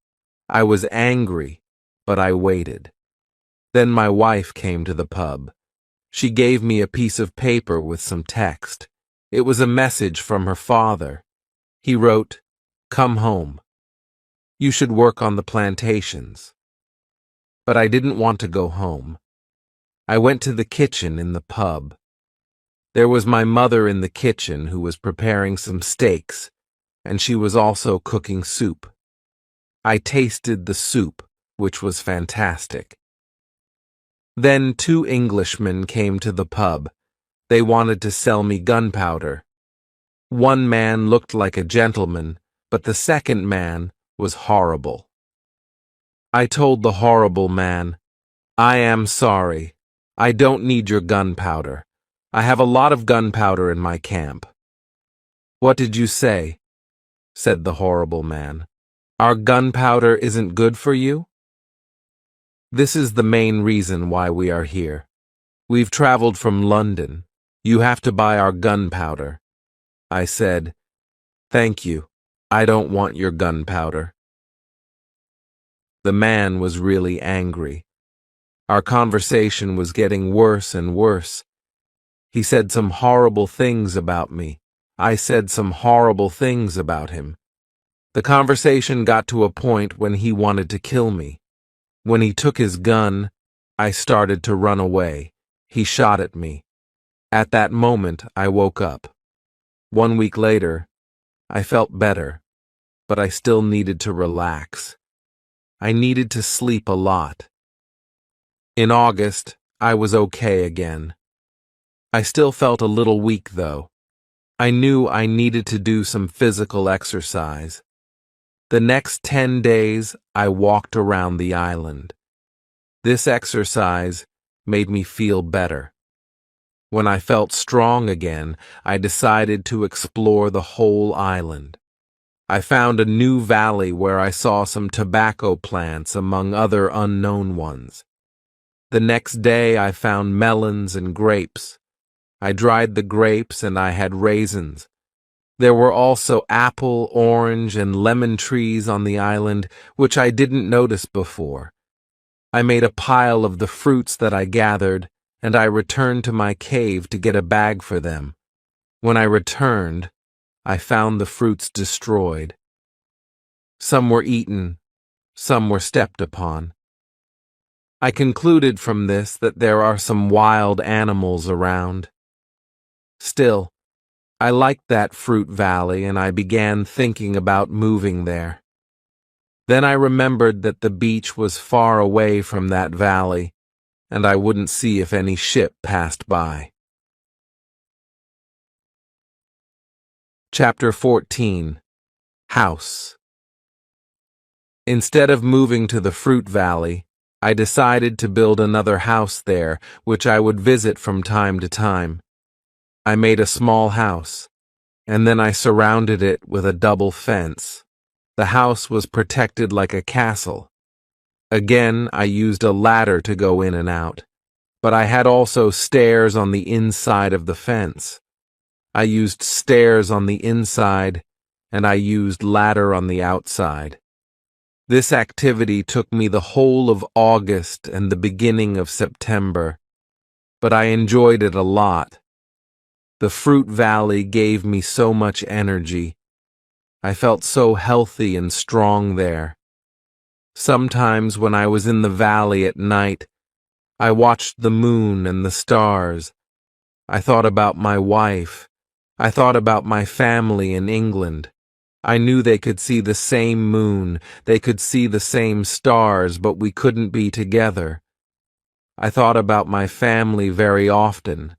I was angry, but I waited. Then my wife came to the pub. She gave me a piece of paper with some text. It was a message from her father. He wrote, "Come home. You should work on the plantations." But I didn't want to go home. I went to the kitchen in the pub. There was my mother in the kitchen who was preparing some steaks, and she was also cooking soup. I tasted the soup, which was fantastic. Then 2 Englishmen came to the pub. They wanted to sell me gunpowder. One man looked like a gentleman, but the second man was horrible. I told the horrible man, "I am sorry. I don't need your gunpowder. I have a lot of gunpowder in my camp." "What did you say?" said the horrible man. "Our gunpowder isn't good for you?" "This is the main reason why we are here. We've traveled from London. You have to buy our gunpowder." I said, "Thank you. I don't want your gunpowder." The man was really angry. Our conversation was getting worse and worse. He said some horrible things about me. I said some horrible things about him. The conversation got to a point when he wanted to kill me. When he took his gun, I started to run away. He shot at me. At that moment, I woke up. 1 week later, I felt better, but I still needed to relax. I needed to sleep a lot. In August, I was okay again. I still felt a little weak, though. I knew I needed to do some physical exercise. The next 10 days, I walked around the island. This exercise made me feel better. When I felt strong again, I decided to explore the whole island. I found a new valley where I saw some tobacco plants among other unknown ones. The next day, I found melons and grapes. I dried the grapes and I had raisins. There were also apple, orange, and lemon trees on the island, which I didn't notice before. I made a pile of the fruits that I gathered, and I returned to my cave to get a bag for them. When I returned, I found the fruits destroyed. Some were eaten, some were stepped upon. I concluded from this that there are some wild animals around. Still, I liked that fruit valley and I began thinking about moving there. Then I remembered that the beach was far away from that valley, and I wouldn't see if any ship passed by. Chapter 14. House. Instead of moving to the fruit valley, I decided to build another house there, which I would visit from time to time. I made a small house, and then I surrounded it with a double fence. The house was protected like a castle. Again, I used a ladder to go in and out, but I had also stairs on the inside of the fence. I used stairs on the inside, and I used ladder on the outside. This activity took me the whole of August and the beginning of September, but I enjoyed it a lot. The fruit valley gave me so much energy. I felt so healthy and strong there. Sometimes when I was in the valley at night, I watched the moon and the stars. I thought about my wife. I thought about my family in England. I knew they could see the same moon, they could see the same stars, but we couldn't be together. I thought about my family very often.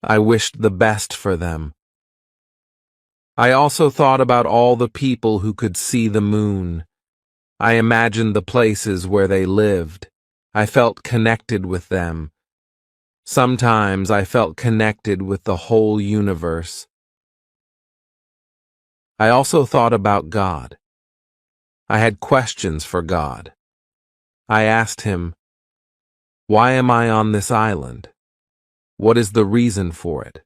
I wished the best for them. I also thought about all the people who could see the moon. I imagined the places where they lived. I felt connected with them. Sometimes I felt connected with the whole universe. I also thought about God. I had questions for God. I asked him, "Why am I on this island? What is the reason for it?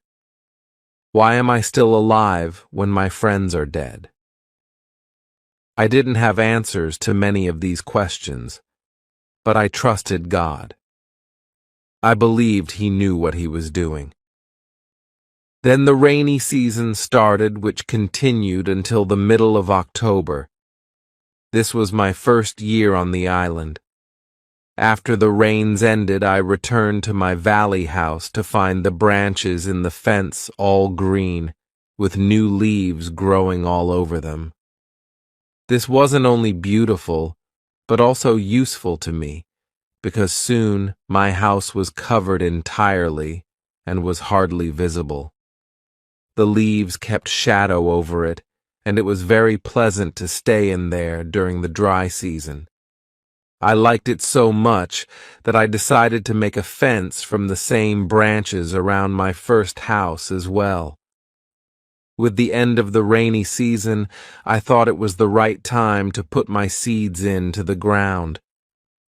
Why am I still alive when my friends are dead? I didn't have answers to many of these questions, but I trusted God. I believed He knew what He was doing. Then the rainy season started, which continued until the middle of October. This was my first year on the island. After the rains ended, I returned to my valley house to find the branches in the fence all green, with new leaves growing all over them. This wasn't only beautiful, but also useful to me, because soon my house was covered entirely and was hardly visible. The leaves kept shadow over it, and it was very pleasant to stay in there during the dry season. I liked it so much that I decided to make a fence from the same branches around my first house as well. With the end of the rainy season, I thought it was the right time to put my seeds into the ground.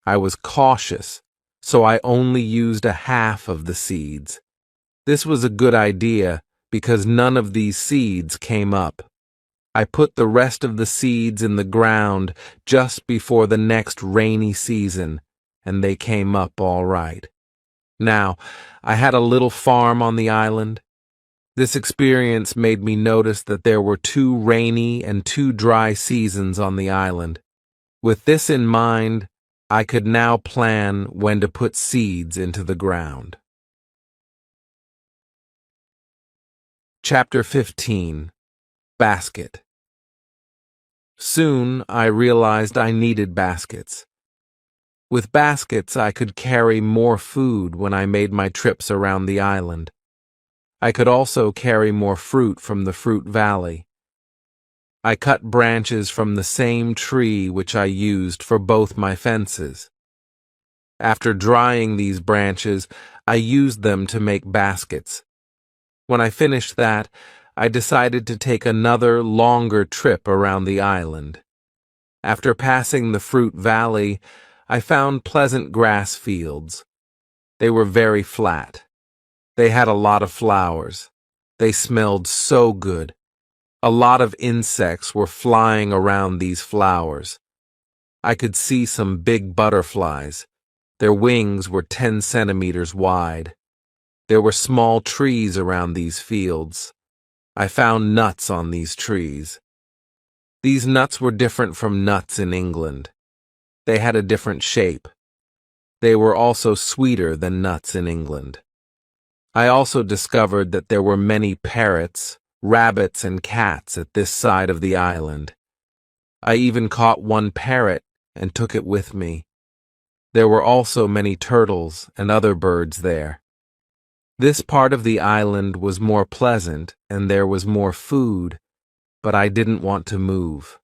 I was cautious, so I only used a half of the seeds. This was a good idea because none of these seeds came up. I put the rest of the seeds in the ground just before the next rainy season, and they came up all right. Now, I had a little farm on the island. This experience made me notice that there were 2 rainy and 2 dry seasons on the island. With this in mind, I could now plan when to put seeds into the ground. Chapter 15. Basket. Soon I realized I needed baskets. With baskets, I could carry more food when I made my trips around the island. I could also carry more fruit from the fruit valley. I cut branches from the same tree which I used for both my fences. After drying these branches, I used them to make baskets. When I finished that, I decided to take another, longer trip around the island. After passing the fruit valley, I found pleasant grass fields. They were very flat. They had a lot of flowers. They smelled so good. A lot of insects were flying around these flowers. I could see some big butterflies. Their wings were 10 centimeters wide. There were small trees around these fields. I found nuts on these trees. These nuts were different from nuts in England. They had a different shape. They were also sweeter than nuts in England. I also discovered that there were many parrots, rabbits, and cats at this side of the island. I even caught one parrot and took it with me. There were also many turtles and other birds there. This part of the island was more pleasant and there was more food, but I didn't want to move.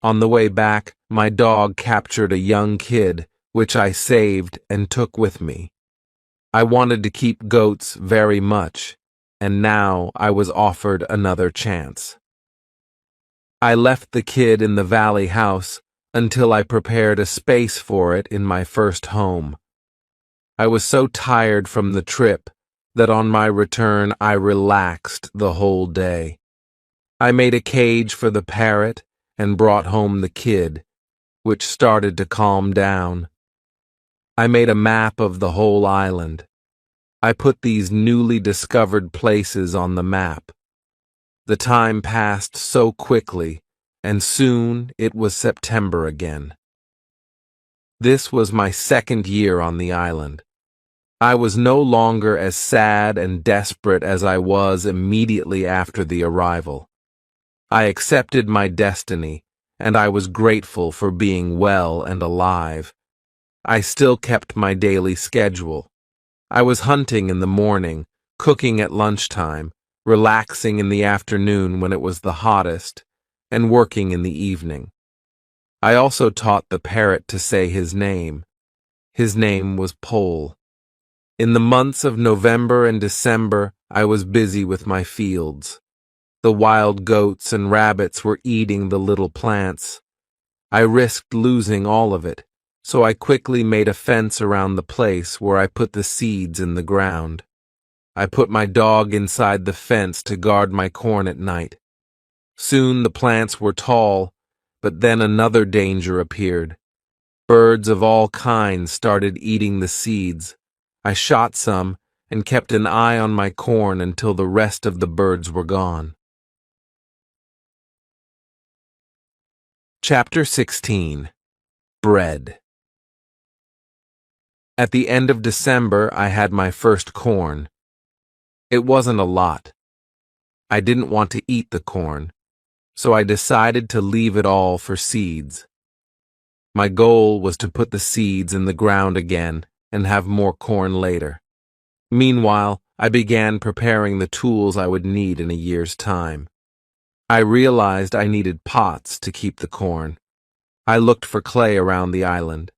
On the way back, my dog captured a young kid, which I saved and took with me. I wanted to keep goats very much, and now I was offered another chance. I left the kid in the valley house until I prepared a space for it in my first home. I was so tired from the trip that on my return I relaxed the whole day. I made a cage for the parrot and brought home the kid, which started to calm down. I made a map of the whole island. I put these newly discovered places on the map. The time passed so quickly, and soon it was September again. This was my second year on the island. I was no longer as sad and desperate as I was immediately after the arrival. I accepted my destiny, and I was grateful for being well and alive. I still kept my daily schedule. I was hunting in the morning, cooking at lunchtime, relaxing in the afternoon when it was the hottest, and working in the evening. I also taught the parrot to say his name. His name was Pole. In the months of November and December, I was busy with my fields. The wild goats and rabbits were eating the little plants. I risked losing all of it, so I quickly made a fence around the place where I put the seeds in the ground. I put my dog inside the fence to guard my corn at night. Soon the plants were tall, but then another danger appeared. Birds of all kinds started eating the seeds. I shot some and kept an eye on my corn until the rest of the birds were gone. Chapter 16. Bread. At the end of December, I had my first corn. It wasn't a lot. I didn't want to eat the corn, so I decided to leave it all for seeds. My goal was to put the seeds in the ground again and have more corn later. Meanwhile, I began preparing the tools I would need in a year's time. I realized I needed pots to keep the corn. I looked for clay around the island.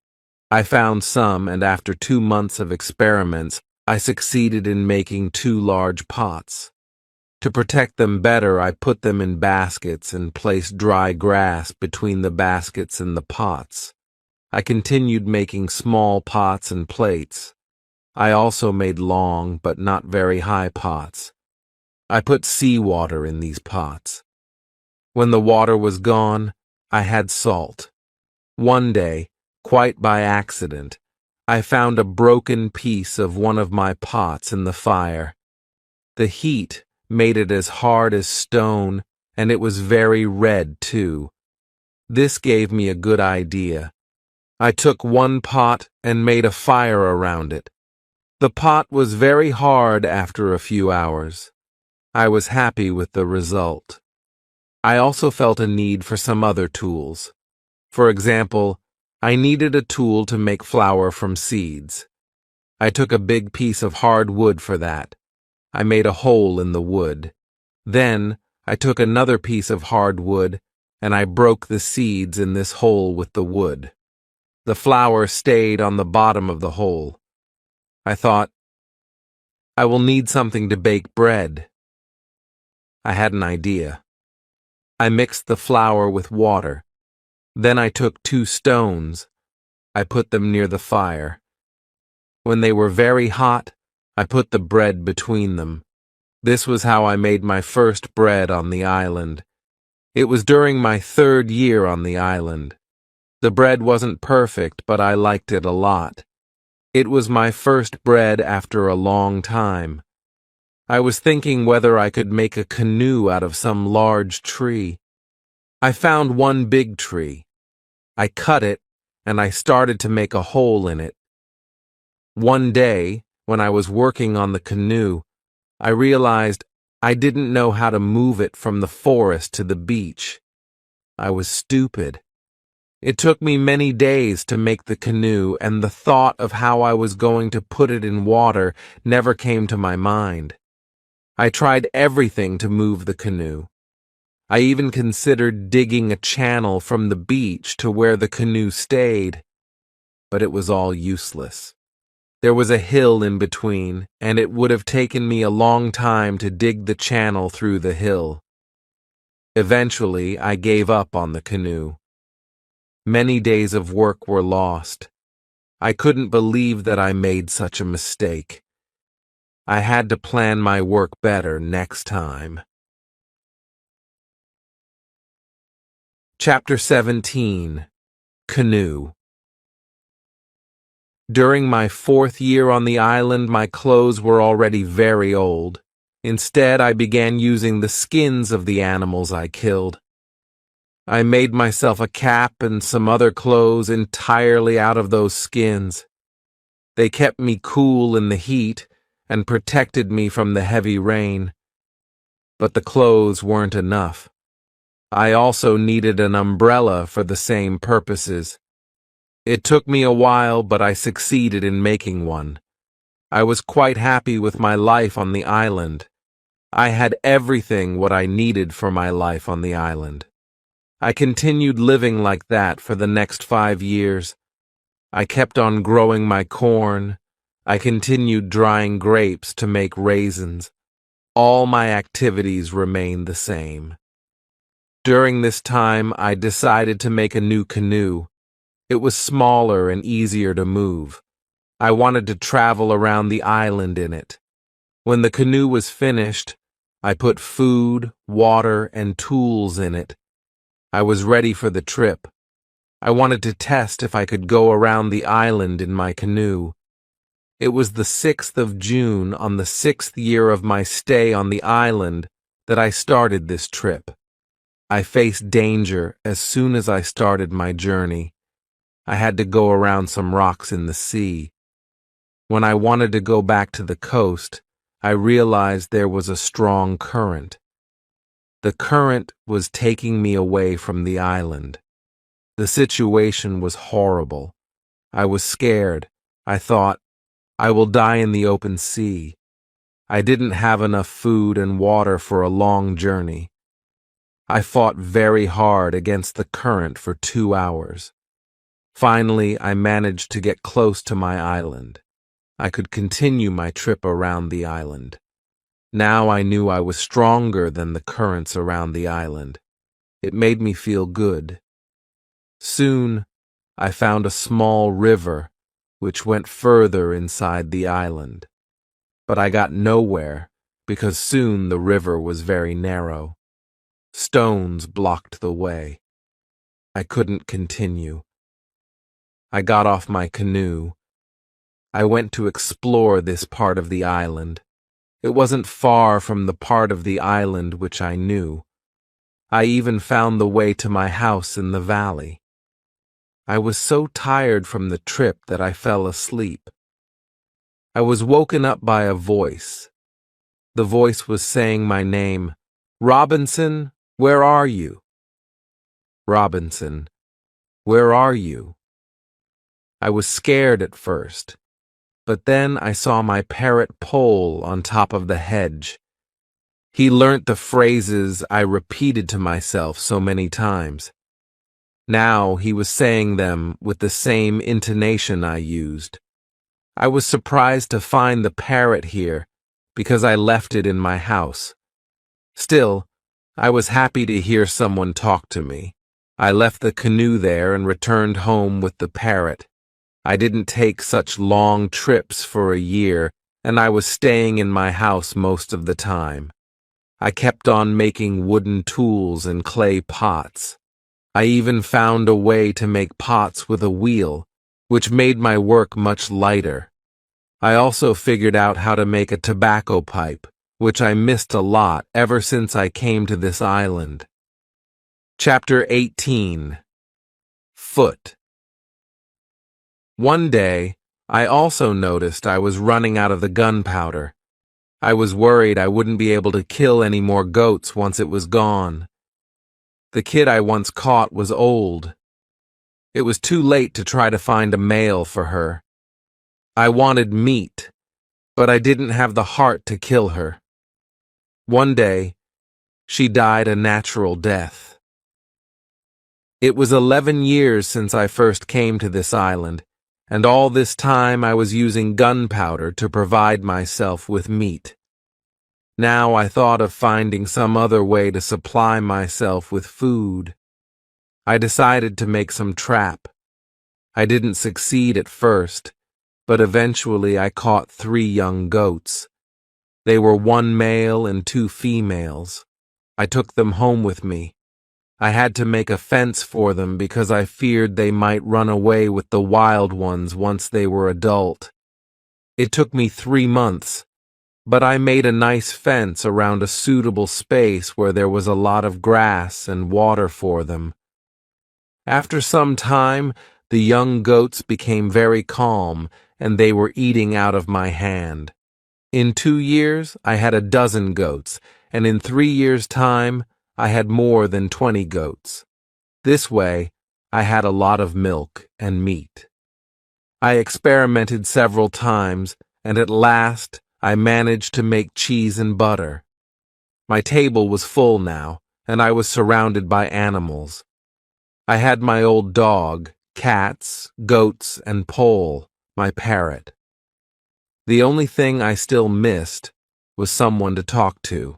I found some, and after 2 months of experiments, I succeeded in making 2 large pots. To protect them better, I put them in baskets and placed dry grass between the baskets and the pots. I continued making small pots and plates. I also made long but not very high pots. I put seawater in these pots. When the water was gone, I had salt. One day, quite by accident, I found a broken piece of one of my pots in the fire. The heat made it as hard as stone, and it was very red too. This gave me a good idea. I took one pot and made a fire around it. The pot was very hard after a few hours. I was happy with the result. I also felt a need for some other tools. For example, I needed a tool to make flour from seeds. I took a big piece of hard wood for that. I made a hole in the wood. Then I took another piece of hard wood and I broke the seeds in this hole with the wood. The flour stayed on the bottom of the hole. I thought, I will need something to bake bread. I had an idea. I mixed the flour with water. Then I took 2 stones. I put them near the fire. When they were very hot, I put the bread between them. This was how I made my first bread on the island. It was during my 3rd year on the island. The bread wasn't perfect, but I liked it a lot. It was my first bread after a long time. I was thinking whether I could make a canoe out of some large tree. I found one big tree. I cut it, and I started to make a hole in it. One day, when I was working on the canoe, I realized I didn't know how to move it from the forest to the beach. I was stupid. It took me many days to make the canoe, and the thought of how I was going to put it in water never came to my mind. I tried everything to move the canoe. I even considered digging a channel from the beach to where the canoe stayed, but it was all useless. There was a hill in between, and it would have taken me a long time to dig the channel through the hill. Eventually, I gave up on the canoe. Many days of work were lost. I couldn't believe that I made such a mistake. I had to plan my work better next time. Chapter 17. Canoe. During my 4th year on the island, my clothes were already very old. Instead, I began using the skins of the animals I killed. I made myself a cap and some other clothes entirely out of those skins. They kept me cool in the heat and protected me from the heavy rain. But the clothes weren't enough. I also needed an umbrella for the same purposes. It took me a while, but I succeeded in making one. I was quite happy with my life on the island. I had everything what I needed for my life on the island. I continued living like that for the next 5 years. I kept on growing my corn. I continued drying grapes to make raisins. All my activities remained the same. During this time, I decided to make a new canoe. It was smaller and easier to move. I wanted to travel around the island in it. When the canoe was finished, I put food, water, and tools in it. I was ready for the trip. I wanted to test if I could go around the island in my canoe. It was the 6th of June, on the 6th year of my stay on the island, that I started this trip. I faced danger as soon as I started my journey. I had to go around some rocks in the sea. When I wanted to go back to the coast, I realized there was a strong current. The current was taking me away from the island. The situation was horrible. I was scared. I thought, I will die in the open sea. I didn't have enough food and water for a long journey. I fought very hard against the current for 2 hours. Finally, I managed to get close to my island. I could continue my trip around the island. Now I knew I was stronger than the currents around the island. It made me feel good. Soon, I found a small river which went further inside the island. But I got nowhere because soon the river was very narrow. Stones blocked the way. I couldn't continue. I got off my canoe. I went to explore this part of the island. It wasn't far from the part of the island which I knew. I even found the way to my house in the valley. I was so tired from the trip that I fell asleep. I was woken up by a voice. The voice was saying my name. Robinson, where are you? Robinson, where are you? I was scared at first. But then I saw my parrot Pole on top of the hedge. He learnt the phrases I repeated to myself so many times. Now he was saying them with the same intonation I used. I was surprised to find the parrot here because I left it in my house. Still, I was happy to hear someone talk to me. I left the canoe there and returned home with the parrot. I didn't take such long trips for a year, and I was staying in my house most of the time. I kept on making wooden tools and clay pots. I even found a way to make pots with a wheel, which made my work much lighter. I also figured out how to make a tobacco pipe, which I missed a lot ever since I came to this island. Chapter 18. Foot. One day, I also noticed I was running out of the gunpowder. I was worried I wouldn't be able to kill any more goats once it was gone. The kid I once caught was old. It was too late to try to find a male for her. I wanted meat, but I didn't have the heart to kill her. One day, she died a natural death. It was 11 years since I first came to this island, and all this time I was using gunpowder to provide myself with meat. Now I thought of finding some other way to supply myself with food. I decided to make some trap. I didn't succeed at first, but eventually I caught 3 young goats. They were 1 male and 2 females. I took them home with me. I had to make a fence for them because I feared they might run away with the wild ones once they were adult. It took me 3 months, but I made a nice fence around a suitable space where there was a lot of grass and water for them. After some time, the young goats became very calm, and they were eating out of my hand. In 2 years, I had a dozen goats, and in 3 years' time, I had more than 20 goats. This way, I had a lot of milk and meat. I experimented several times, and at last, I managed to make cheese and butter. My table was full now, and I was surrounded by animals. I had my old dog, cats, goats, and Pole, my parrot. The only thing I still missed was someone to talk to.